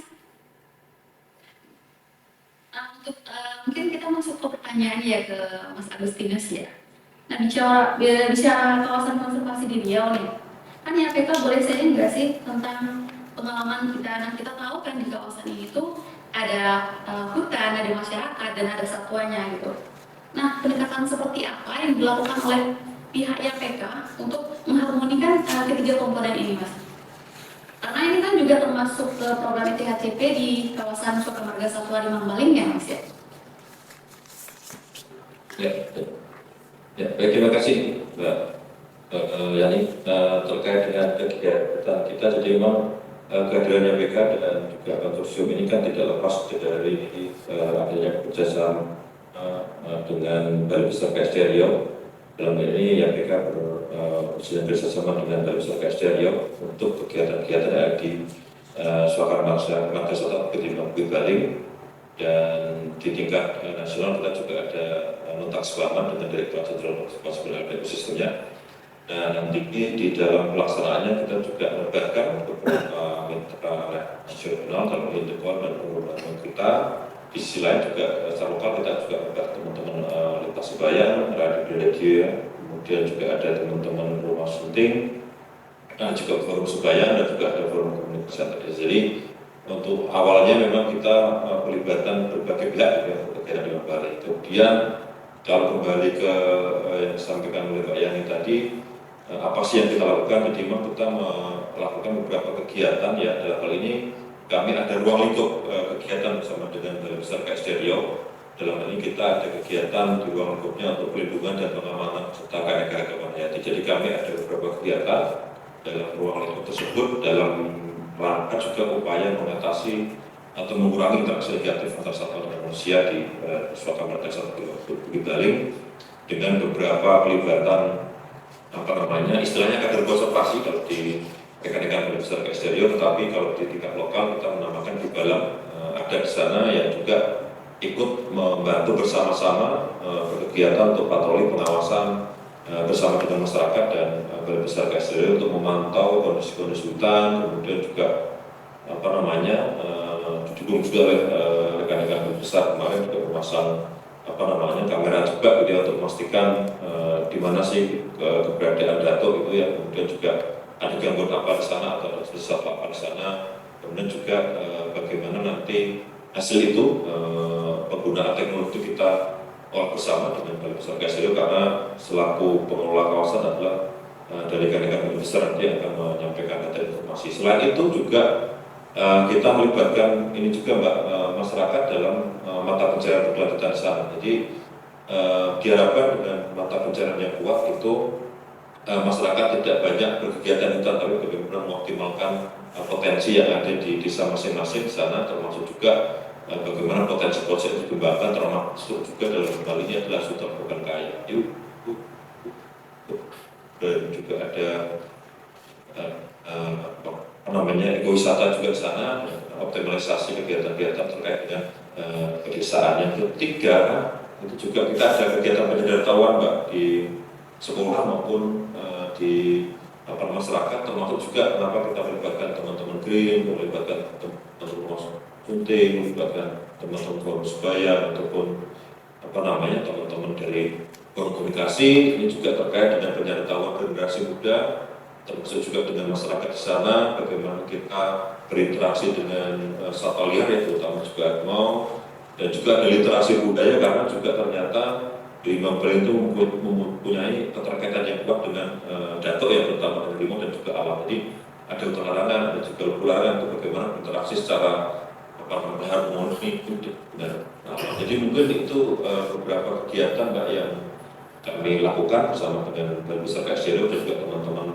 Mungkin kita masuk ke pertanyaan ya ke Mas Agustinus ya. Nah bicara kawasan konservasi di Riau nih, kan YPK boleh sharing nggak sih tentang pengalaman kita? Nah kita tahu kan di kawasan ini tuh ada hutan, ada masyarakat dan ada satwanya gitu. Nah pendekatan seperti apa yang dilakukan oleh pihak YPK untuk mengharmonikan ketiga komponen ini Mas? Karena ini kan juga termasuk ke program THCP di kawasan Suaka Marga Satwa Rimang Baling ya Mas ya? Ya, baik, terima kasih Mbak Yani terkait dengan kegiatan kita. Jadi memang kehadiran YPK dan juga konsorsium ini kan tidak lepas dari adanya kerjasama dengan Balai Besar KSD Riau. Dalam hal ini YPK bersama dengan Balai Besar KSD Riau untuk kegiatan-kegiatan yang ada di Suaka Marga Satwa Rimang Baling. Dan di tingkat nasional kita juga ada nota kesepahaman dengan Direktorat Jenderal Konservasi Budaya Ekosistemnya. Dan nanti di dalam pelaksanaannya kita juga melibatkan beberapa mitra nasional dalam Indekon dan perubahan kita. Di sisi lain juga secara lokal kita juga melibatkan teman-teman Lintas Sebaya, radio, kemudian juga ada teman-teman Rumah Sunting, dan juga Forum Sebaya dan juga ada Forum Komunikasi. Jadi untuk awalnya memang kita pelibatan berbagai pihak ya untuk kegiatan di Bali. Kemudian kalau kembali ke yang disampaikan oleh Pak Yani tadi, apa sih yang kita lakukan? Jadi memang kita melakukan beberapa kegiatan ya. Dalam hal ini kami ada ruang lingkup kegiatan bersama dengan Balai Besar KSD Riau. Dalam hal ini kita ada kegiatan di ruang lingkupnya untuk pelindungan dan pengamanan serta keanekaragaman hayati. Jadi kami ada beberapa kegiatan dalam ruang lingkup tersebut dalam rangka juga upaya mengatasi atau mengurangi interaksi negatif antara satwa dan manusia di Suaka Marga Satwa Baling dengan beberapa pelibatan istilahnya kader konservasi kalau di rekan-rekan Balai Besar KSD Riau, tetapi kalau di tingkat lokal kita menamakan di Balang ada di sana yang juga ikut membantu bersama-sama berkegiatan untuk patroli pengawasan bersama dengan masyarakat dan Balai Besar KSD Riau untuk memantau kondisi-kondisi hutan, kemudian juga didukung juga oleh rekan-rekan Balai Besar kemarin juga memasang kamera juga gitu ya, untuk memastikan di mana sih keberadaan datuk itu ya, kemudian juga ada gangguan apa di sana atau ada sesuatu apa di sana, kemudian juga bagaimana nanti hasil itu penggunaan teknologi kita olah bersama dengan Balai Besar KSD Riau, karena selaku pengelola kawasan adalah dari rekan-rekan Balai Besar nanti akan menyampaikan data informasi. Selain itu juga kita melibatkan ini juga Mbak, masyarakat dalam mata pencarian berkelanjutan di sana. Jadi diharapkan dengan mata pencarian yang kuat itu masyarakat tidak banyak berkegiatan hutan, tapi bagaimana mengoptimalkan potensi yang ada di desa masing-masing di sana, termasuk juga bagaimana potensi proyek dikembangkan, termasuk juga dalam hal ini adalah hutan bukan kaya. Dan juga ada ekowisata juga di sana, optimalisasi kegiatan-kegiatan terkait dengan pedesaan. Yang ketiga itu juga kita ada kegiatan pengetahuan Mbak di sekolah maupun di masyarakat, termasuk juga kenapa kita melibatkan teman-teman Green, melibatkan teman-teman Sunting, melibatkan teman-teman Forum Sebaya ataupun teman-teman dari Forum Komunikasi. Ini juga terkait dengan pengetahuan generasi muda termasuk juga dengan masyarakat di sana, bagaimana kita berinteraksi dengan satwa liar ya, terutama juga harimau, dan juga ada literasi budaya karena juga ternyata di Bangka itu mempunyai keterkaitan yang kuat dengan datuk ya, terutama dengan harimau dan juga alam. Jadi ada larangan, ada juga larangan untuk bagaimana berinteraksi secara harmoni dengan alam. Jadi mungkin itu beberapa kegiatan Mbak yang kami lakukan bersama dengan Balai Besar KSDLO dan juga teman-teman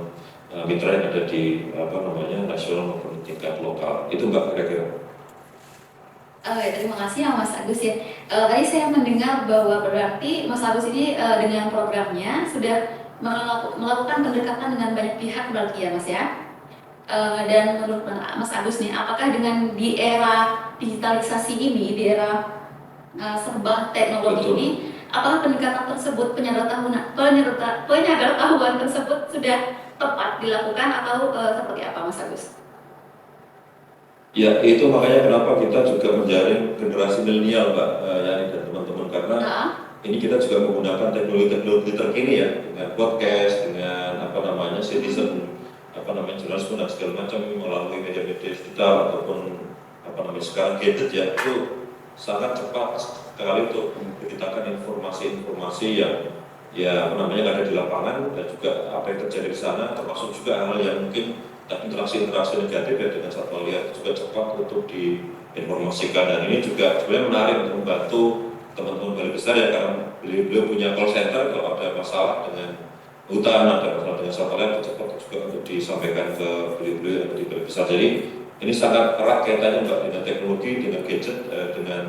mitra yang ada di nasional maupun tingkat lokal. Itu Mbak kira-kira. Ya, terima kasih ya Mas Agus ya. Tadi saya mendengar bahwa berarti Mas Agus ini dengan programnya sudah melakukan pendekatan dengan banyak pihak berarti ya Mas ya. Dan menurut Mas Agus nih, apakah dengan di era digitalisasi ini, di era serba teknologi Betul. ini, apakah pendekatan tersebut, penyadaran tersebut sudah tepat dilakukan atau seperti apa Mas Agus? Ya, itu makanya kenapa kita juga menjaring generasi milenial, Mbak Yani dan teman-teman, karena ini kita juga menggunakan teknologi terkini ya, dengan podcast, dengan citizen, jurnalisme dan segala macam melalui media-media digital ataupun sekarang gadget ya, itu sangat cepat sekali untuk memberitakan informasi-informasi yang ada di lapangan dan juga apa yang terjadi di sana, termasuk juga hal yang mungkin interaksi negatif ya dengan satwa liar juga cepat untuk diinformasikan. Dan ini juga sebenarnya menarik untuk membantu teman-teman Balai Besar ya, karena beliau punya call center kalau ada masalah dengan hutan, ada masalah dengan satwa liar, cepat juga untuk disampaikan ke beliau yang ada di Balai Besar. Jadi ini sangat erat kaitannya Mbak dengan teknologi, dengan gadget, dengan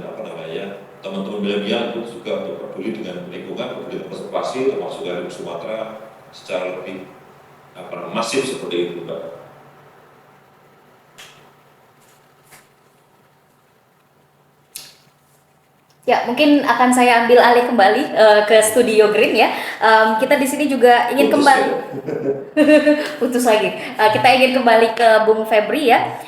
teman-teman milenial itu juga untuk peduli dengan lingkungan, peduli dengan konservasi, termasuk dari Sumatera secara lebih masif seperti itu Mbak. Ya, mungkin akan saya ambil alih kembali ke Studio Green ya. Kita di sini juga ingin kembali putus lagi. Kita ingin kembali ke Bung Febri ya.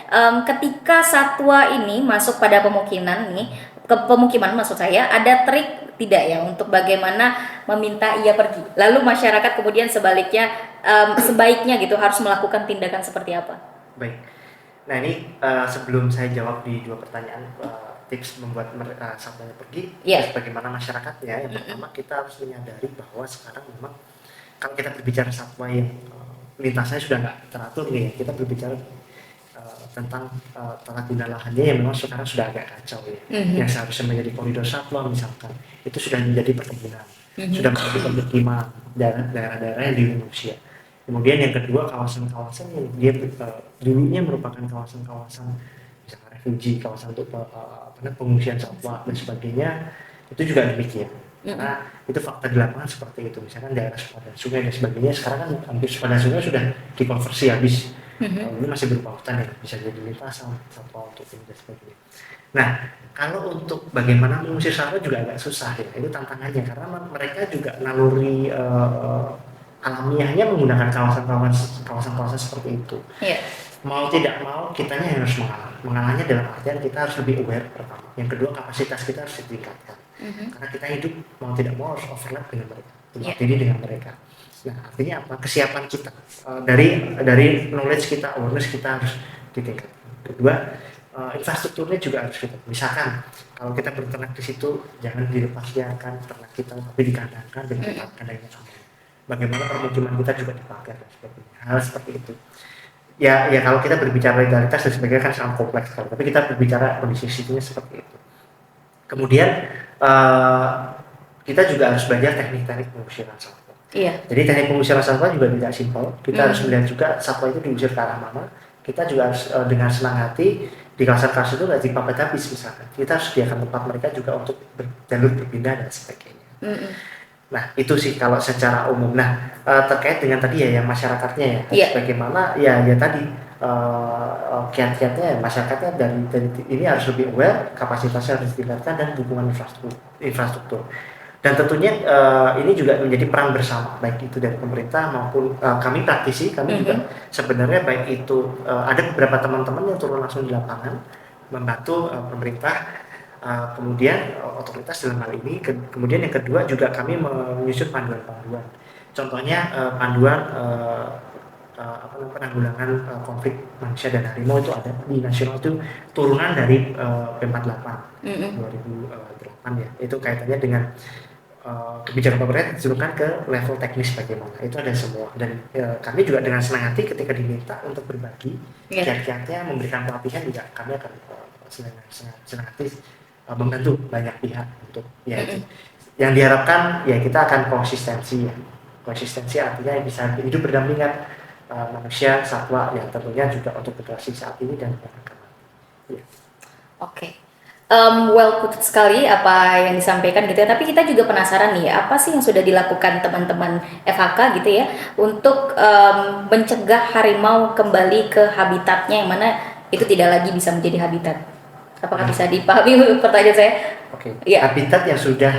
Ketika satwa ini masuk pada pemukiman nih, ke pemukiman maksud saya, ada trik tidak ya untuk bagaimana meminta ia pergi? Lalu masyarakat kemudian sebaliknya sebaiknya gitu harus melakukan tindakan seperti apa? Baik. Nah ini sebelum saya jawab di dua pertanyaan tips membuat satwanya pergi, terus bagaimana masyarakatnya. Yang pertama kita harus menyadari bahwa sekarang memang kalau kita berbicara satwa yang lintasannya sudah nggak teratur nih, kita berbicara tentang tata guna lahannya yang memang sekarang sudah agak kacau ya. Yang seharusnya menjadi koridor satwa misalkan, itu sudah menjadi perkebunan, sudah menjadi pemukiman daerah-daerah yang di Indonesia. Kemudian yang kedua, kawasan-kawasan yang dia dulunya merupakan kawasan-kawasan misalkan refugi, kawasan untuk pengungsian satwa dan sebagainya, itu juga demikian. Karena itu fakta di lapangan seperti itu. Misalkan daerah sepadan sungai dan sebagainya, sekarang kan hampir sepadan sungai sudah dikonversi habis. Ini masih berupa hutan ya, bisa jadi lintasan satwa untuk ini dan sebagainya. Nah, kalau untuk bagaimana mengusir satwa juga agak susah ya, itu tantangannya karena mereka juga naluri alamiahnya menggunakan kawasan-kawasan seperti itu. Mau tidak mau kitanya yang harus mengalahnya dalam artian kita harus lebih aware pertama. Yang kedua, kapasitas kita harus ditingkatkan. Karena kita hidup mau tidak mau harus overlap dengan mereka, ini dengan mereka. Nah, artinya apa? Kesiapan kita dari knowledge kita, awareness kita harus ditingkatkan. Kedua, infrastrukturnya juga harus kita. Misalkan kalau kita berternak di situ, jangan dilepasliarkan ternak kita, tapi dikandangkan dengan kandang yang aman. Bagaimana permukiman kita juga dipakai dan sebagainya. Hal seperti itu. Ya kalau kita berbicara legalitas dan sebagainya kan sangat kompleks sekali, tapi kita berbicara kondisi situasinya seperti itu. Kemudian kita juga harus belajar teknik-teknik pengusiran satwa. Jadi teknik pengusiran satwa juga tidak simpel. Kita harus melihat juga satwa itu diusir ke arah mana. Kita juga harus dengan senang hati di kawasan-kawasan itu nggak dipapet habis misalkan. Kita harus sediakan tempat mereka juga untuk jalur berpindah dan sebagainya. Nah itu sih kalau secara umum. Nah terkait dengan tadi ya yang masyarakatnya ya, bagaimana ya tadi kiat-kiatnya masyarakatnya dari ini harus lebih aware, kapasitasnya harus ditingkatkan dan dukungan infrastruktur. Dan tentunya ini juga menjadi peran bersama, baik itu dari pemerintah maupun kami praktisi, kami juga sebenarnya baik itu ada beberapa teman-teman yang turun langsung di lapangan membantu pemerintah. Kemudian otoritas dalam hal ini, kemudian yang kedua juga kami menyusun panduan-panduan. Contohnya panduan penanggulangan konflik manusia dan harimau itu ada di nasional, itu turunan dari P48 2008 ya. Itu kaitannya dengan kebijakan pemerintah diturunkan ke level teknis bagaimana, itu ada semua. Dan kami juga dengan senang hati ketika diminta untuk berbagi kiat-kiatnya, memberikan pelatihan juga kami akan senang hati membantu banyak pihak untuk ya itu. Yang diharapkan ya kita akan konsistensi ya. Konsistensi artinya bisa hidup berdampingan manusia, satwa yang tentunya juga untuk generasi saat ini dan yang akan datang. Ya. Oke. Well put sekali apa yang disampaikan gitu ya. Tapi kita juga penasaran nih, apa sih yang sudah dilakukan teman-teman FHK gitu ya untuk mencegah harimau kembali ke habitatnya yang mana itu tidak lagi bisa menjadi habitat. Apakah bisa dipahami pertanyaan saya? Oke. Ya. Habitat yang sudah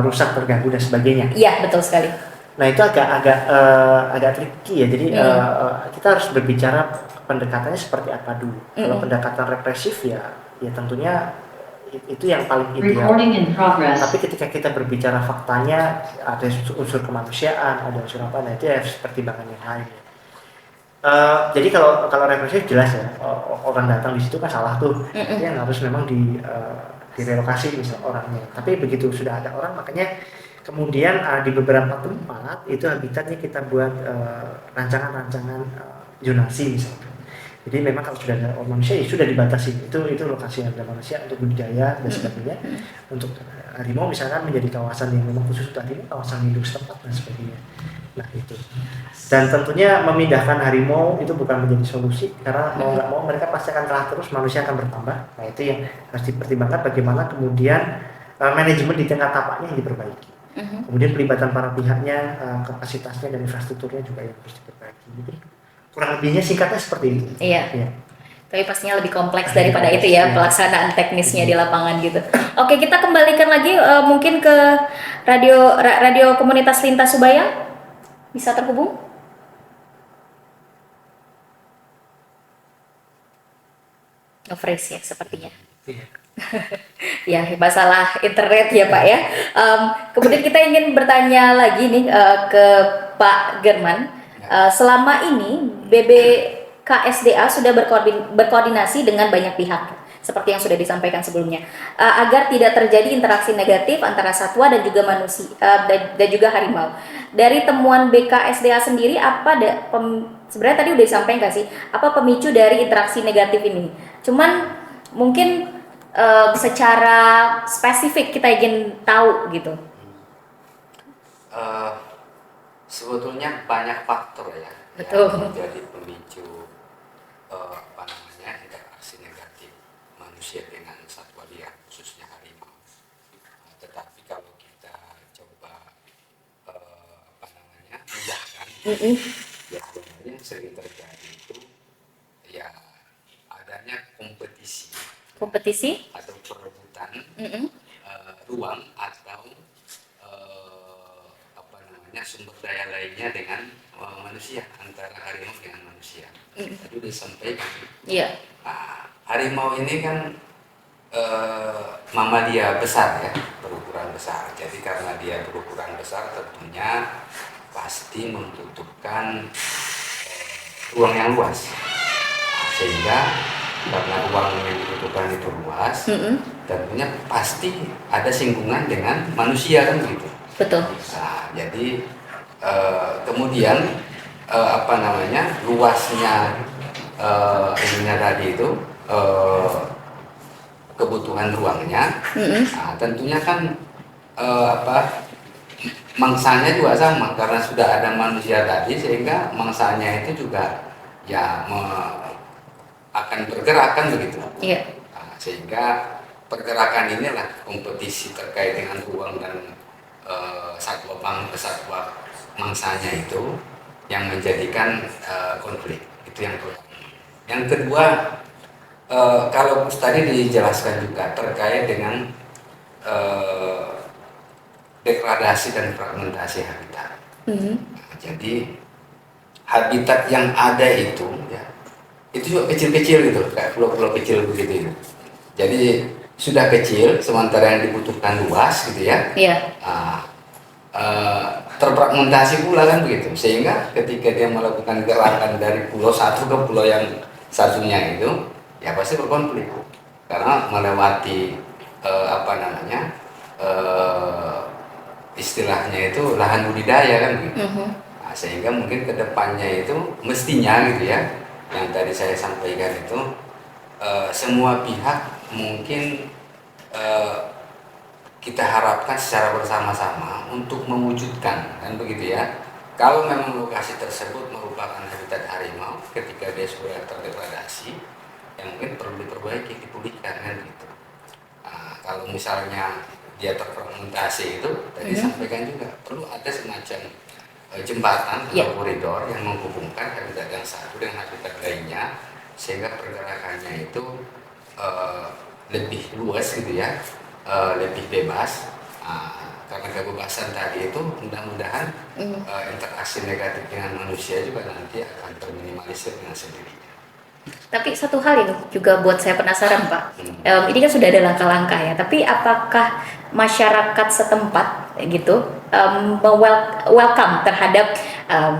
rusak, terganggu dan sebagainya. Iya, betul sekali. Nah itu agak tricky ya. Jadi kita harus berbicara pendekatannya seperti apa dulu. Kalau pendekatan represif ya tentunya itu yang paling ideal. Tapi ketika kita berbicara faktanya, ada unsur kemanusiaan, ada unsur apa, nah itu ya harus pertimbangan yang lain. Jadi kalau represif jelas ya, orang datang di situ kan salah tuh, itu yang harus memang direlokasi misalnya orangnya. Tapi begitu sudah ada orang, makanya kemudian di beberapa tempat itu habitatnya kita buat rancangan-rancangan zonasi misalnya. Jadi memang kalau sudah ada manusia ya sudah dibatasi, itu lokasi yang ada manusia untuk budidaya dan sebagainya. Untuk harimau misalkan menjadi kawasan yang memang khusus untuk harimau, kawasan lindung setempat dan sebagainya. Nah itu. Dan tentunya memindahkan harimau itu bukan menjadi solusi, karena mau nggak mau mereka pasti akan kalah terus, manusia akan bertambah. Nah itu yang harus dipertimbangkan, bagaimana kemudian manajemen di tingkat tapaknya yang diperbaiki. Kemudian pelibatan para pihaknya, kapasitasnya dan infrastrukturnya juga yang harus diperbaiki. Jadi kurang lebihnya singkatnya seperti itu. Iya. Tapi pastinya lebih kompleks daripada itu ya, pelaksanaan teknisnya di lapangan gitu. Oke, kita kembalikan lagi mungkin ke radio komunitas Lintas Subayang. Bisa terhubung? Freeze ya sepertinya. Ya, masalah internet ya Pak ya. Kemudian kita ingin bertanya lagi nih ke Pak German. Selama ini BBKSDA sudah berkoordinasi dengan banyak pihak seperti yang sudah disampaikan sebelumnya agar tidak terjadi interaksi negatif antara satwa dan juga manusia dan juga harimau. Dari temuan BKSDA sendiri sebenarnya tadi udah disampaikan sih apa pemicu dari interaksi negatif ini? Cuman mungkin secara spesifik kita ingin tahu gitu. Sebetulnya banyak faktor ya Betul. yang menjadi pemicu interaksi negatif manusia dengan satwa liar, khususnya harimau. Tetapi kalau kita coba pindahkan, ya sebenarnya sering terjadi itu ya adanya kompetisi atau perebutan ruang atau sumber daya lainnya dengan manusia, antara harimau dengan manusia. Tadi disampaikan. Iya. Harimau ini kan mamalia besar ya, berukuran besar. Jadi karena dia berukuran besar, tentunya pasti membutuhkan ruang yang luas. Sehingga karena ruang yang dibutuhkan itu luas, tentunya pasti ada singgungan dengan manusia kan begitu. Betul. Nah, jadi kemudian luasnya ininya tadi itu kebutuhan ruangnya, tentunya kan mangsanya juga sama karena sudah ada manusia tadi, sehingga mangsanya itu juga ya akan bergerak kan begitu. Iya. Nah, sehingga pergerakan inilah kompetisi terkait dengan ruang dan satwa mangsanya itu yang menjadikan konflik. Itu yang pertama. Yang kedua, kalau tadi dijelaskan juga terkait dengan degradasi dan fragmentasi habitat. Nah, jadi habitat yang ada itu ya, itu juga kecil-kecil gitu, kayak pulau-pulau kecil begitu. Jadi sudah kecil, sementara yang dibutuhkan luas gitu ya. Iya. terfragmentasi pula kan begitu, sehingga ketika dia melakukan gerakan dari pulau satu ke pulau yang satunya itu ya pasti berkonflik karena melewati istilahnya itu lahan budidaya kan gitu. Nah, sehingga mungkin kedepannya itu mestinya gitu ya, yang tadi saya sampaikan itu semua pihak mungkin kita harapkan secara bersama-sama untuk mewujudkan kan begitu ya. Kalau memang lokasi tersebut merupakan habitat harimau, ketika dia sudah terdegradasi, yang mungkin perlu diperbaiki, dipulihkan kan gitu. Nah, kalau misalnya dia terfragmentasi itu, tadi sampaikan juga perlu ada semacam jembatan atau koridor yang menghubungkan habitat yang satu dengan habitat lainnya, sehingga pergerakannya itu lebih luas gitu ya. Lebih bebas karena kebebasan tadi itu mudah-mudahan interaksi negatif dengan manusia juga nanti akan terminimalisir dengan sendirinya. Tapi satu hal yang juga buat saya penasaran Pak, ini kan sudah ada langkah-langkah ya, tapi apakah masyarakat setempat gitu welcome terhadap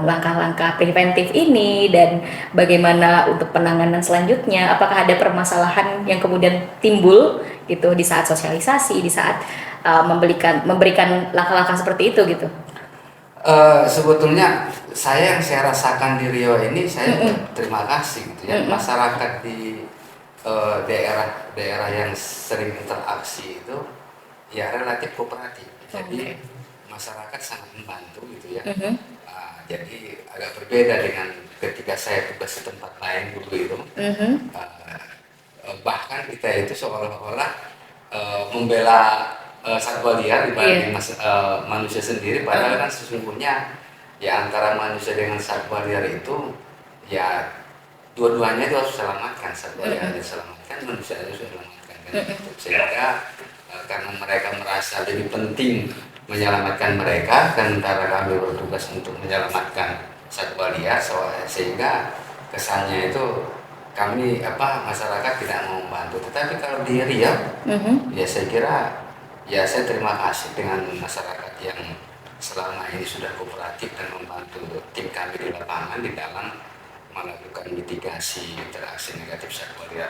langkah-langkah preventif ini, dan bagaimana untuk penanganan selanjutnya? Apakah ada permasalahan yang kemudian timbul gitu di saat sosialisasi, di saat memberikan langkah-langkah seperti itu gitu? Sebetulnya yang saya rasakan di Riau ini, saya terima kasih gitu ya. Masyarakat di daerah-daerah yang sering interaksi itu ya relatif kooperatif. Jadi masyarakat sangat membantu gitu ya. Jadi agak berbeda dengan ketika saya tugas di tempat lain dulu itu. Bahkan kita itu seolah-olah membela satwa liar dibanding manusia sendiri, padahal kan sesungguhnya ya antara manusia dengan satwa liar itu ya dua-duanya itu harus diselamatkan, satwa liar diselamatkan, manusia harus diselamatkan kan gitu. Sehingga karena mereka merasa lebih penting menyelamatkan mereka, sementara kami bertugas untuk menyelamatkan satwa liar, sehingga kesannya itu kami masyarakat tidak mau membantu. Tetapi kalau di Riau ya saya kira ya saya terima kasih dengan masyarakat yang selama ini sudah kooperatif dan membantu tim kami di lapangan di dalam melakukan mitigasi interaksi negatif satwa liar.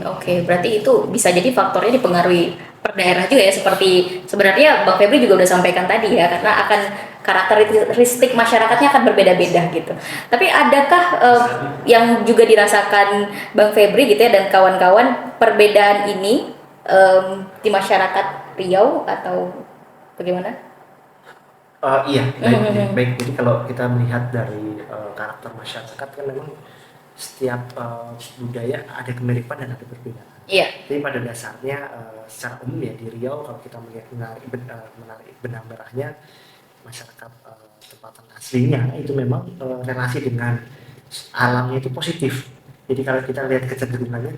Oke, berarti itu bisa jadi faktornya dipengaruhi per daerah juga ya, seperti sebenarnya Bang Febri juga udah sampaikan tadi ya, karena akan karakteristik masyarakatnya akan berbeda-beda gitu. Tapi adakah yang juga dirasakan Bang Febri gitu ya dan kawan-kawan, perbedaan ini di masyarakat Riau atau bagaimana? Iya, baik. Jadi kalau kita melihat dari karakter masyarakat kan memang setiap budaya ada kemiripan dan ada perbedaan. Iya. Jadi pada dasarnya secara umum ya di Riau, kalau kita melihat menarik benang merahnya, masyarakat tempatan aslinya itu memang relasi dengan alamnya itu positif. Jadi kalau kita lihat kecenderungannya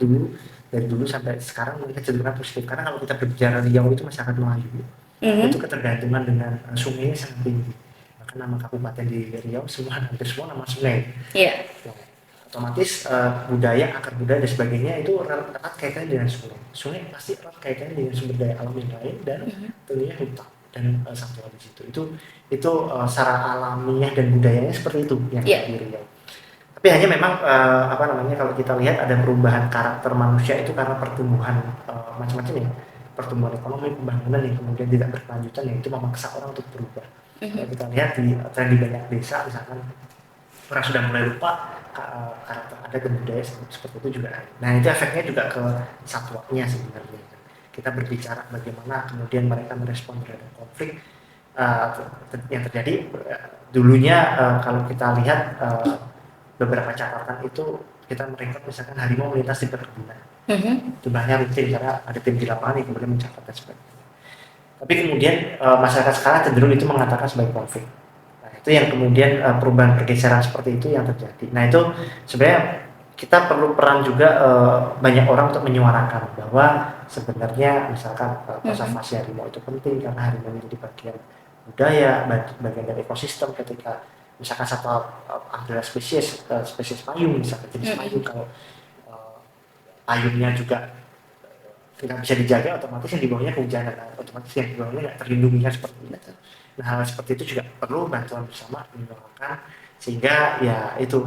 dari dulu sampai sekarang kecenderungan positif, karena kalau kita berbicara Riau itu masyarakat Melayu, itu ketergantungan dengan sungainya sangat tinggi. Bahkan nama kabupaten di Riau hampir semua nama sungai. Iya. Otomatis akar budaya dan sebagainya itu erat kaitannya dengan sungai. Sungai pasti erat kaitannya dengan sumber daya alam yang lain dan tentunya hutan dan satwa di situ. Itu secara alamiah dan budayanya seperti itu yang di Riau. Tapi hanya memang kalau kita lihat ada perubahan karakter manusia itu karena pertumbuhan macam-macam ya, pertumbuhan ekonomi, pembangunan yang kemudian tidak berkelanjutan, yang itu memaksa orang untuk berubah. Kalau kita lihat di tren di banyak desa, misalkan orang sudah mulai lupa karakter adat dan budaya seperti itu juga. Nah itu efeknya juga ke satwanya sebenarnya. Kita berbicara bagaimana kemudian mereka merespon terhadap konflik yang terjadi. Dulunya kalau kita lihat beberapa catatan itu kita merekod misalkan harimau melintas di perkebunan. Jumlahnya rutin karena ada tim di lapangan yang kemudian mencatat dan sebagainya. Tapi kemudian masyarakat sekarang cenderung itu mengatakan sebagai konflik. Nah itu yang kemudian perubahan pergeseran seperti itu yang terjadi. Nah itu sebenarnya kita perlu peran juga banyak orang untuk menyuarakan bahwa sebenarnya misalkan konservasi harimau itu penting karena harimau menjadi bagian budaya, bagian dari ekosistem. Ketika misalkan satu adalah spesies payung, misalkan jenis payung, kalau payungnya juga nggak bisa dijaga, otomatis yang di bawahnya kehujanan, otomatis yang di bawahnya nggak terlindungi kan seperti itu. Nah, hal seperti itu juga perlu bantuan bersama minimalkan sehingga ya itu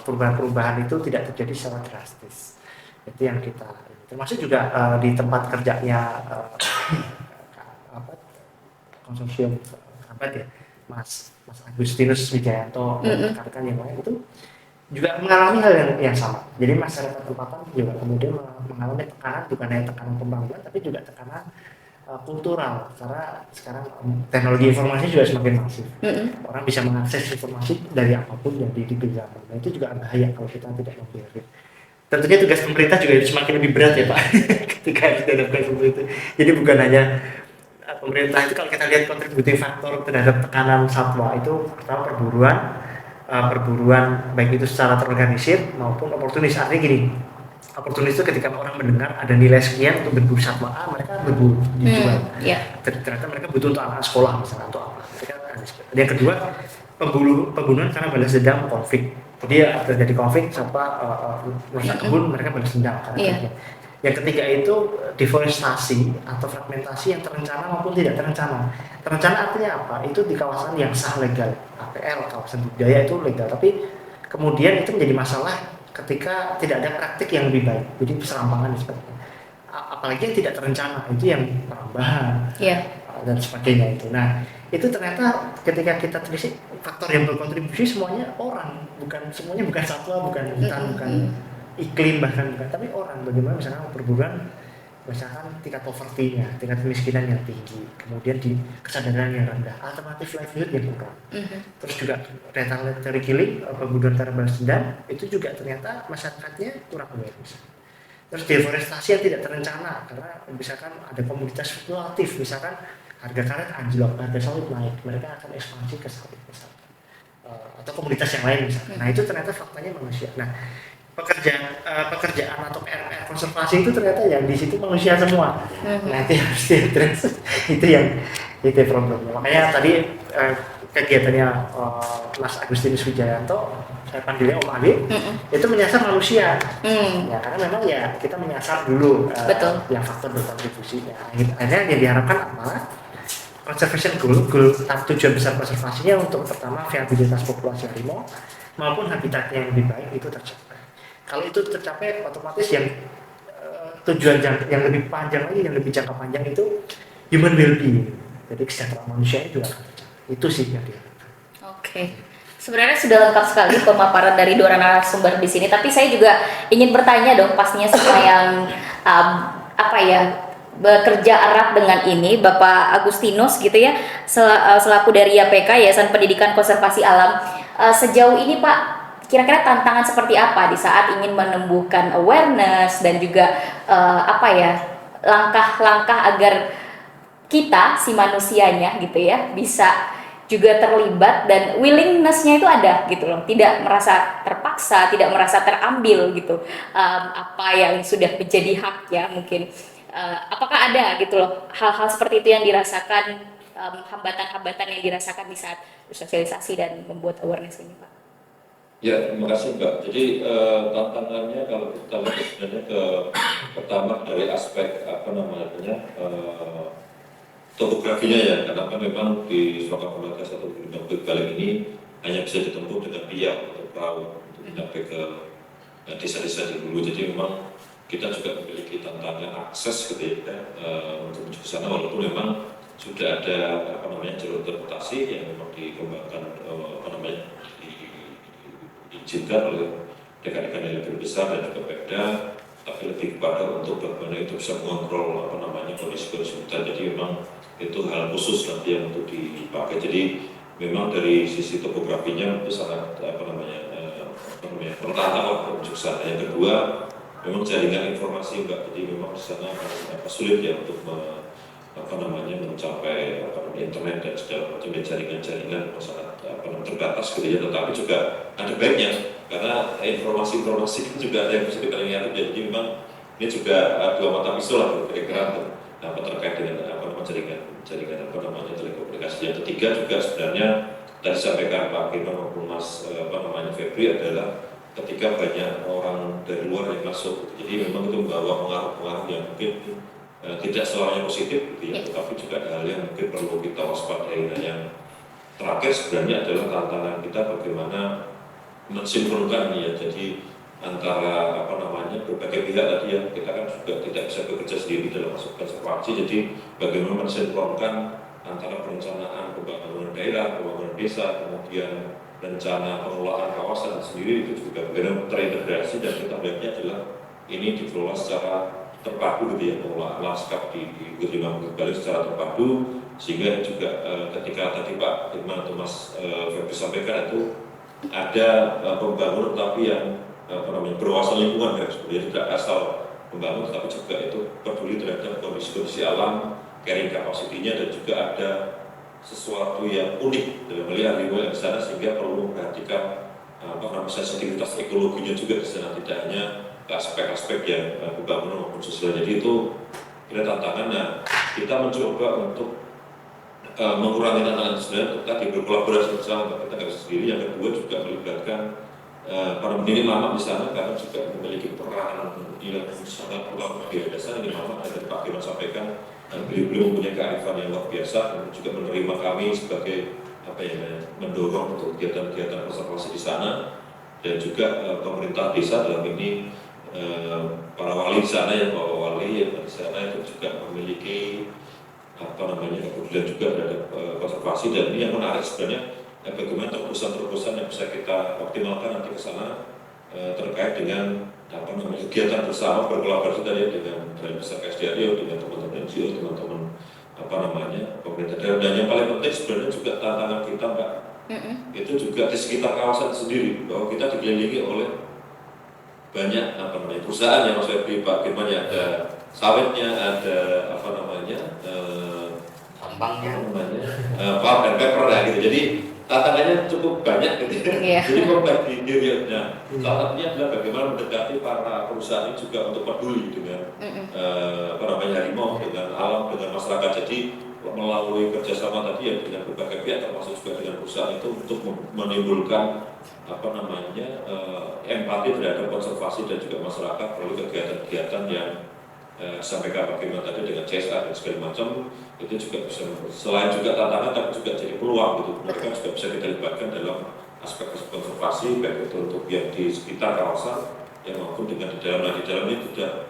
perubahan-perubahan itu tidak terjadi secara drastis. Itu yang kita termasuk juga di tempat kerjanya konsorsium ya Mas Agustinus Wijayanto dan rekan-rekan yang lain itu juga mengalami hal yang sama. Jadi masyarakat Balikpapan juga kemudian mengalami tekanan, bukan hanya tekanan pembangunan tapi juga tekanan kultural, karena sekarang teknologi informasi juga semakin masif. Orang bisa mengakses informasi dari apapun yang dipilih. Nah, itu juga bahaya kalau kita tidak membiarkan. Tentunya tugas pemerintah juga semakin lebih berat ya Pak, ketika harus dihadapkan seperti itu. Jadi bukan hanya pemerintah itu, kalau kita lihat kontributif faktor terhadap tekanan satwa itu pertama perburuan baik itu secara terorganisir maupun oportunis. Artinya gini, oportunis itu ketika orang mendengar ada nilai sekian untuk berburu satwa A, mereka berburu dijual. Ternyata mereka butuh untuk anak sekolah misalnya atau apa. Yang kedua, pembunuhan karena balas dendam konflik. Jadi terjadi konflik merusak kebun, mereka balas dendam. Yang ketiga itu deforestasi atau fragmentasi yang terencana maupun tidak terencana. Terencana artinya apa? Itu di kawasan yang sah legal, APL, kawasan budaya itu legal. Tapi kemudian itu menjadi masalah ketika tidak ada praktik yang lebih baik. Jadi serampangan dan sebagainya. Apalagi yang tidak terencana, itu yang perambahan dan sebagainya itu. Nah, itu ternyata ketika kita telisik faktor yang berkontribusi semuanya orang, semuanya bukan satwa, bukan hutan, bukan iklim bahkan bukan, tapi orang. Bagaimana misalkan perburuan, misalkan tingkat poverty-nya, tingkat kemiskinan yang tinggi, kemudian di kesadaran yang rendah, alternatif livelihood yang kurang. Terus juga retaliatory killing, pembunuhan karena balas dendam, itu juga ternyata masyarakatnya kurang aware. Terus deforestasi yang tidak terencana, karena misalkan ada komoditas fluktuatif, misalkan harga karet anjlok, harga sawit naik, mereka akan ekspansi ke sawit misalkan, atau komoditas yang lain misalkan. Nah, itu ternyata faktanya manusia. Nah, pekerjaan atau PR konservasi itu ternyata yang di situ manusia semua. Nah, itu harus diadres. itu problemnya. Makanya tadi kegiatannya Mas Agustinus Wijayanto, saya panggilnya Om Ali, itu menyasar manusia. Ya, karena memang ya kita menyasar dulu yang faktor berkontribusi. Ya, akhirnya yang diharapkan apa? Conservation goal tujuan besar konservasinya untuk pertama viabilitas populasi harimau maupun habitatnya yang lebih baik itu tercapai. Kalau itu tercapai, otomatis yang tujuan yang lebih panjang lagi, yang lebih jangka panjang itu human well-being. Jadi kesejahteraan manusia itu juga akan tercapai. Itu sih yang diharapkan. Oke. Sebenarnya sudah lengkap sekali pemaparan dari dua narasumber di sini. Tapi saya juga ingin bertanya dong, pastinya semua yang bekerja erat dengan ini, Bapak Agustinus gitu ya, selaku dari YAPK, Yayasan Pendidikan Konservasi Alam. Sejauh ini Pak, kira-kira tantangan seperti apa di saat ingin menumbuhkan awareness dan juga langkah-langkah agar kita si manusianya gitu ya bisa juga terlibat dan willingness-nya itu ada gitu loh, tidak merasa terpaksa, tidak merasa terambil gitu apa yang sudah menjadi haknya mungkin. Apakah ada gitu loh hal-hal seperti itu yang dirasakan, hambatan-hambatan yang dirasakan di saat bersosialisasi dan membuat awareness ini Pak? Ya, terima kasih Mbak. Jadi tantangannya kalau kita lihat sebenarnya pertama dari aspek topografinya ya, karena kan memang di Selokan Pembatas atau di Balik ini hanya bisa ditempuh dengan biak atau perahu untuk sampai ke desa-desa di hulu. Jadi memang kita juga memiliki tantangan akses gitu ya, untuk menuju ke sana, walaupun memang sudah ada jalur transportasi yang memang dikembangkan diizinkan oleh rekan-rekan yang lebih besar dan juga Pemda, tapi lebih kepada untuk bagaimana itu bisa mengontrol kondisi-kondisi hutan. Jadi memang itu hal khusus nanti yang untuk dipakai. Jadi memang dari sisi topografinya itu sangat merantau untuk sana. Yang kedua, memang jaringan informasi Mbak, jadi memang di sana sulit ya untuk mencapai internet dan segala macam jaringan sangat terbatas gitu ya. Tetapi juga ada baiknya karena informasi itu juga ada yang bisa kita lihat. Jadi memang ini juga dua mata pisau lah kira-kira terkait dengan jaringan telekomunikasi. Yang ketiga juga sebenarnya tadi sampaikan Pak Firman maupun Mas Febri adalah ketika banyak orang dari luar yang masuk, jadi memang itu membawa pengaruh-pengaruh yang mungkin tidak selamanya positif gitu ya, tetapi juga ada hal yang mungkin perlu kita waspadai. Nah, yang terakhir sebenarnya adalah tantangan kita bagaimana mensinkronkan ya, jadi antara berbagai pihak tadi ya, kita kan juga tidak bisa bekerja sendiri dalam masuk konservasi, jadi bagaimana mensinkronkan antara perencanaan pembangunan daerah, pembangunan desa, kemudian rencana pengelolaan kawasan sendiri itu juga bagaimana terintegrasi, dan kita melihatnya adalah ini dikelola secara terpadu gitu ya, pengelolaan lanskap di Gudimang Bali secara terpadu, sehingga juga ketika tadi Pak Firman atau Mas Febri sampaikan itu ada pembangunan tapi yang berwawasan lingkungan ya, sebenarnya tidak asal membangun tapi juga itu peduli terhadap kondisi alam, carrying capacity-nya, dan juga ada sesuatu yang unik dalam melihat lingkungan di sana, sehingga perlu memperhatikan sensitivitas ekologinya juga di sana, tidak hanya aspek-aspek yang pembangunan maupun sosial. Jadi itu kira tantangan. Nah, kita mencoba untuk mengurangi tantangan sebenarnya untuk tadi berkolaborasi bersama, kita nggak bisa sendiri. Yang kedua juga melibatkan para pendiri Mama di sana, karena juga memiliki peran yang sangat luar biasa. Ini Mama ada Pak Firman sampaikan, beliau mempunyai kearifan yang luar biasa, dan juga menerima kami sebagai mendorong untuk kegiatan-kegiatan konservasi di sana, dan juga pemerintah desa dalam ini para wali di sana, yang Pak Wali yang di sana itu juga memiliki kepedulian juga terhadap konservasi. Dan ini yang menarik sebenarnya, bagaimana terobosan-terobosan yang bisa kita optimalkan nanti ke sana terkait dengan kegiatan bersama berkolaborasi tadi dengan besar KSDRI, dengan teman-teman NGO, teman-teman pemerintah daerah. Dan yang paling penting sebenarnya juga tantangan kita Mbak, itu juga di sekitar kawasan sendiri, bahwa kita dikelilingi oleh banyak perusahaan yang Mas Febri, Pak Firman, ya, ada sawitnya, ada tambangnya, pulp and paper ya gitu. Jadi tantangannya cukup banyak gitu ya. Jadi kompleks di dirinya. Salah satunya adalah bagaimana mendekati para perusahaan ini juga untuk peduli dengan harimau, dengan alam, dengan masyarakat. Jadi melalui kerjasama tadi ya dengan berbagai pihak, termasuk juga dengan perusahaan itu, untuk menimbulkan empati terhadap konservasi dan juga masyarakat melalui kegiatan-kegiatan yang sampaikan Pak Firman tadi dengan CSR dan segala macam. Itu juga bisa, selain juga tantangan tapi juga jadi peluang gitu. Mereka juga bisa kita libatkan dalam aspek konservasi, baik itu untuk yang di sekitar kawasan yang maupun dengan di dalam. Nah, di dalam ini sudah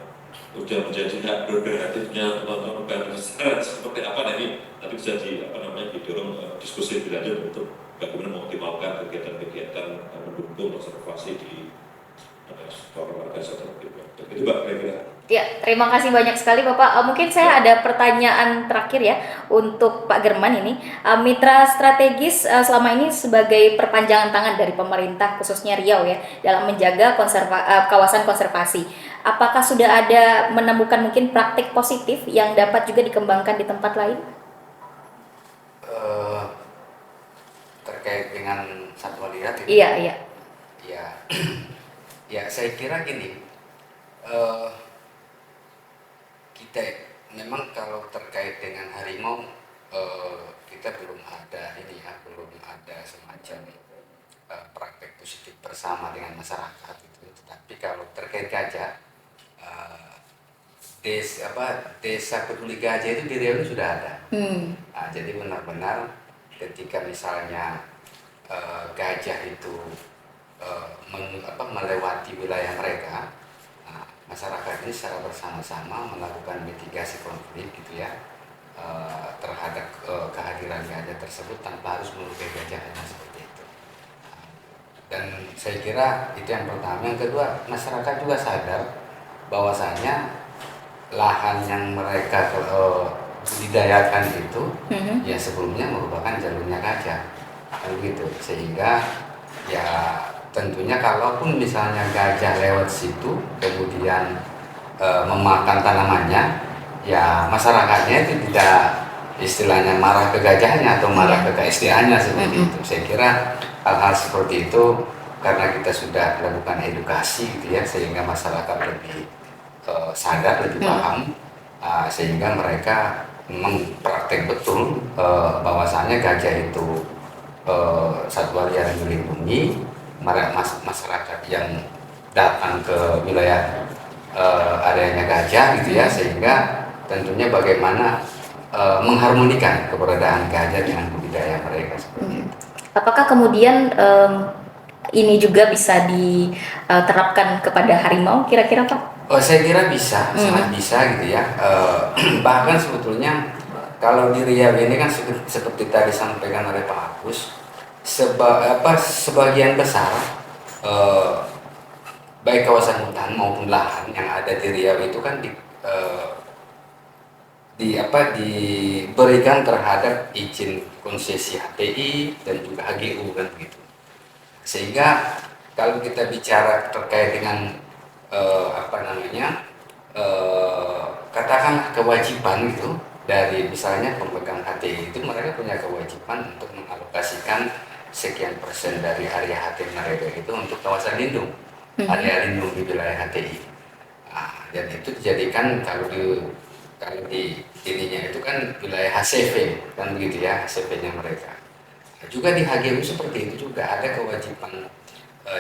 menjadi hak prerogatifnya teman-teman besar seperti apa ini, tapi bisa didorong diskusi lebih lanjut untuk bagaimana mengoptimalkan kegiatan-kegiatan mendukung konservasi di warga sekitar. Itu Pak kira-kira. Ya, terima kasih banyak sekali Bapak. Mungkin saya ada pertanyaan terakhir ya untuk Pak German ini. Mitra strategis selama ini sebagai perpanjangan tangan dari pemerintah khususnya Riau ya dalam menjaga kawasan konservasi. Apakah sudah ada menemukan mungkin praktik positif yang dapat juga dikembangkan di tempat lain? Terkait dengan satwa liar itu? Iya. Ya, saya kira gini. Kita memang kalau terkait dengan harimau kita belum ada semacam praktek positif bersama dengan masyarakat itu. Tetapi kalau terkait gajah, desa peduli gajah itu di Riau sudah ada. Nah, jadi benar-benar ketika misalnya gajah itu melewati wilayah mereka, masyarakat ini secara bersama-sama melakukan mitigasi konflik gitu ya terhadap kehadiran gajah tersebut tanpa harus melukai gajahnya seperti itu. Dan saya kira itu yang pertama. Yang kedua, masyarakat juga sadar bahwasanya lahan yang mereka budidayakan itu ya sebelumnya merupakan jalurnya gajah, kan gitu. Sehingga ya tentunya kalaupun misalnya gajah lewat situ kemudian memakan tanamannya, ya masyarakatnya itu tidak istilahnya marah ke gajahnya atau marah ke KSDA-nya seperti itu. Saya kira hal-hal seperti itu karena kita sudah melakukan edukasi gitu ya, sehingga masyarakat lebih sadar, lebih paham, sehingga mereka memang praktek betul bahwasanya gajah itu satwa liar yang dilindungi. Masyarakat yang datang ke wilayah areanya gajah gitu ya, sehingga tentunya bagaimana mengharmonikan keberadaan gajah dengan budaya mereka seperti itu. Apakah kemudian ini juga bisa diterapkan kepada harimau kira-kira Pak? Oh, saya kira bisa, sangat bisa gitu ya. Bahkan sebetulnya kalau di Riau ini kan seperti tadi disampaikan oleh Pak Agus, sebagian besar baik kawasan hutan maupun lahan yang ada di Riau itu kan diberikan terhadap izin konsesi HTI dan juga HGU kan begitu. Sehingga kalau kita bicara terkait dengan katakanlah kewajiban gitu dari misalnya pemegang HTI itu, mereka punya kewajiban untuk mengalokasikan sekian persen dari area HTI mereka itu untuk kawasan lindung, area lindung di wilayah HTI. Nah, dan itu dijadikan kalau di ininya itu kan wilayah HCV kan begitu ya, HCV-nya mereka. Nah, juga di HGU seperti itu juga ada kewajiban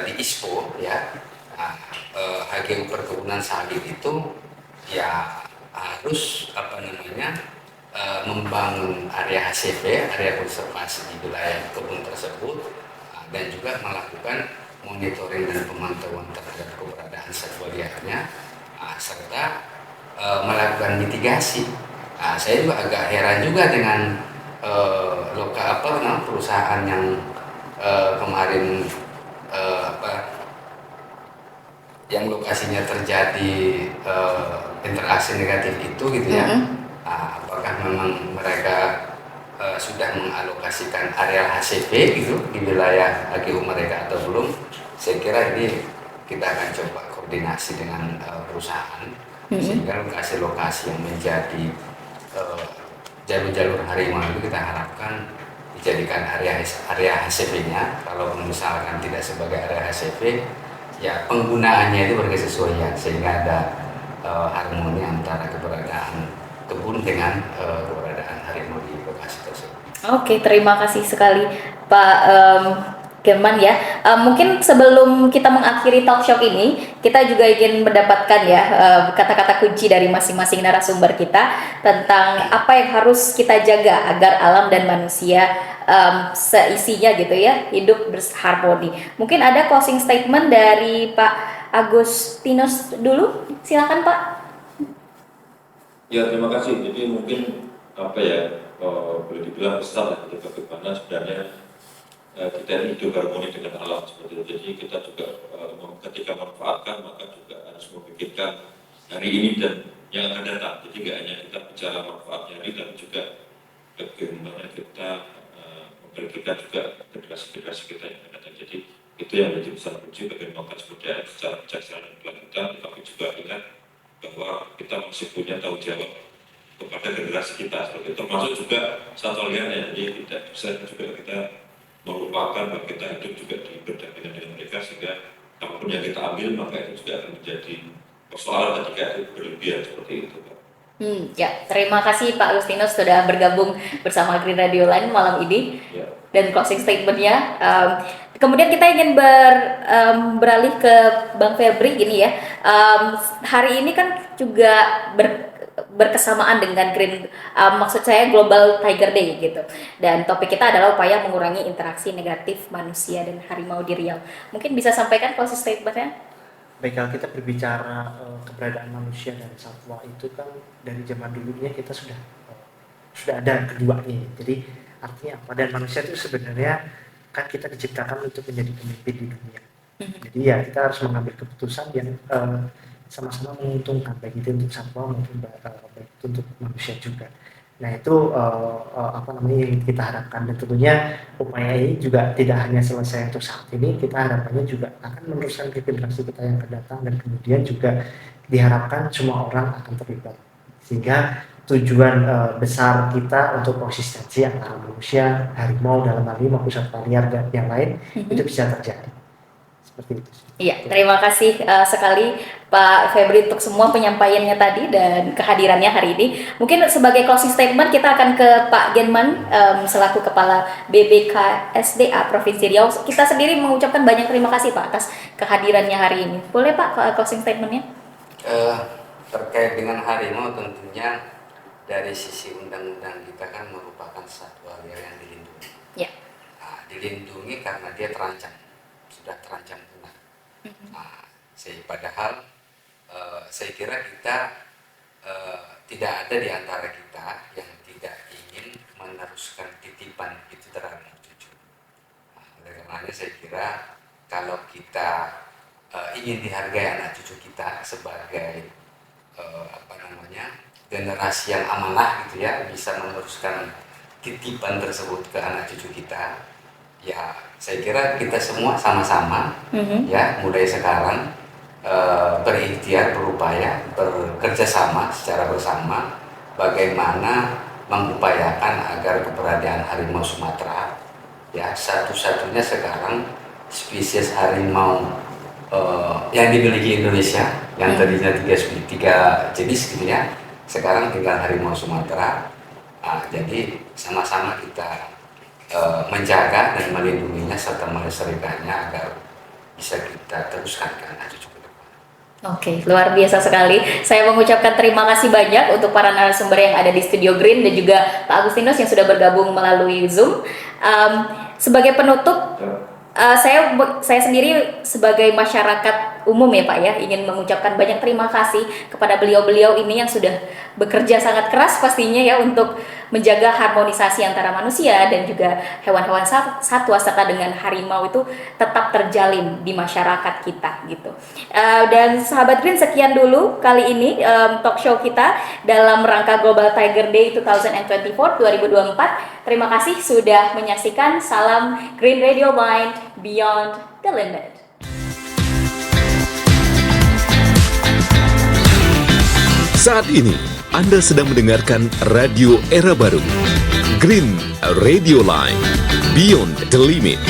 di ISPO ya. Nah, HGU perkebunan sawit itu ya harus membangun area HCV, area konservasi di wilayah kebun tersebut, dan juga melakukan monitoring dan pemantauan terhadap keberadaan satwa liarnya, serta melakukan mitigasi. Nah, saya juga agak heran juga dengan perusahaan yang kemarin yang lokasinya terjadi interaksi negatif itu gitu ya. Apakah memang mereka sudah mengalokasikan area HCV gitu di wilayah HGU mereka atau belum? Saya kira ini kita akan coba koordinasi dengan perusahaan sehingga lokasi-lokasi yang menjadi jalur-jalur harimau itu kita harapkan dijadikan area HCV-nya. Kalau misalkan tidak sebagai area HCV, ya penggunaannya itu berkesesuaian sehingga ada harmoni antara keberadaan kebun dengan keberadaan harimau di lokasi tersebut. Oke, terima kasih sekali Pak German ya. Mungkin sebelum kita mengakhiri talk show ini, kita juga ingin mendapatkan ya kata-kata kunci dari masing-masing narasumber kita tentang apa yang harus kita jaga agar alam dan manusia seisinya gitu ya hidup berharmoni. Mungkin ada closing statement dari Pak Agustinus dulu, silakan Pak. Ya, terima kasih. Jadi mungkin boleh dibilang besar lah, jadi bagaimana sebenarnya kita ini hidup harmoni dengan alam seperti itu. Jadi kita juga ketika memanfaatkan maka juga harus memikirkan hari ini dan yang akan datang. Jadi tidak hanya kita bicara manfaatnya hari, tapi juga bagaimana kita memberikan juga generasi-generasi kita yang akan datang. Jadi itu yang menjadi besar kunci bagaimana sebenarnya secara bijaksana dan berkelanjutan, tapi juga ingat bahwa kita masih punya tanggung jawab kepada generasi kita seperti itu. Termasuk juga satu liarnya, jadi tidak bisa juga kita merupakan bahwa kita hidup juga di berdampingan dengan mereka, sehingga apapun yang kita ambil maka itu juga akan menjadi persoalan ketika itu berlebihan seperti itu, Pak. Ya, terima kasih Pak Agustinus sudah bergabung bersama Green Radio Line malam ini dan closing statementnya. Kemudian kita ingin beralih ke Bang Febri gini ya. Hari ini kan juga berkesamaan dengan maksud saya Global Tiger Day gitu. Dan topik kita adalah upaya mengurangi interaksi negatif manusia dan harimau di Riau. Mungkin bisa sampaikan closing statement-nya? Baik, kalau kita berbicara keberadaan manusia dan satwa itu kan dari zaman dulunya kita sudah ada keduanya. Jadi artinya apa? Dan manusia itu sebenarnya kan kita diciptakan untuk menjadi pemimpin di dunia. Jadi ya kita harus mengambil keputusan yang sama-sama menguntungkan, baik itu untuk satwa maupun baik itu untuk manusia juga. Nah itu yang kita harapkan, dan tentunya upaya ini juga tidak hanya selesai untuk saat ini, kita harapannya juga akan meneruskan ke generasi kita yang akan datang, dan kemudian juga diharapkan semua orang akan terlibat, sehingga tujuan besar kita untuk konsistensi antara manusia, harimau dalam hal ini maupun satwa liar dan yang lain itu bisa terjadi. Seperti itu. Iya, terima kasih sekali Pak Febri untuk semua penyampaiannya tadi dan kehadirannya hari ini. Mungkin sebagai closing statement kita akan ke Pak Genman selaku Kepala BBKSDA Provinsi Riau. Kita sendiri mengucapkan banyak terima kasih Pak atas kehadirannya hari ini. Boleh Pak closing statementnya? Terkait dengan harimau tentunya dari sisi undang-undang kita kan merupakan satwa liar yang dilindungi. Ya. Nah, dilindungi karena dia terancam, sudah terancam punah. Nah, padahal saya kira kita tidak ada di antara kita yang tidak ingin meneruskan titipan itu terhadap anak cucu. Nah, oleh karenanya saya kira kalau kita ingin dihargai anak cucu kita sebagai generasi yang amanah gitu ya, bisa meneruskan titipan tersebut ke anak cucu kita, ya saya kira kita semua sama-sama ya mulai sekarang berikhtiar, berupaya, bekerja sama secara bersama bagaimana mengupayakan agar keberadaan harimau Sumatera ya satu-satunya sekarang spesies harimau yang dimiliki Indonesia yang tadinya tiga jenis gitu ya, sekarang tinggal harimau Sumatera. Jadi sama-sama kita menjaga dan melindunginya serta melestarikannya agar bisa kita teruskan ke anak cucu ke depan. Oke, luar biasa sekali. Saya mengucapkan terima kasih banyak untuk para narasumber yang ada di Studio Green dan juga Pak Agustinus yang sudah bergabung melalui Zoom. Sebagai penutup, saya sendiri sebagai masyarakat umum ya Pak ya, ingin mengucapkan banyak terima kasih kepada beliau-beliau ini yang sudah bekerja sangat keras pastinya ya untuk menjaga harmonisasi antara manusia dan juga hewan-hewan satwa serta dengan harimau itu tetap terjalin di masyarakat kita gitu. Dan sahabat Green, sekian dulu kali ini talk show kita dalam rangka Global Tiger Day 2024 2024. Terima kasih sudah menyaksikan. Salam Green Radio Line Beyond the Limit. Saat ini, Anda sedang mendengarkan radio era baru, Green Radio Line, Beyond the Limit.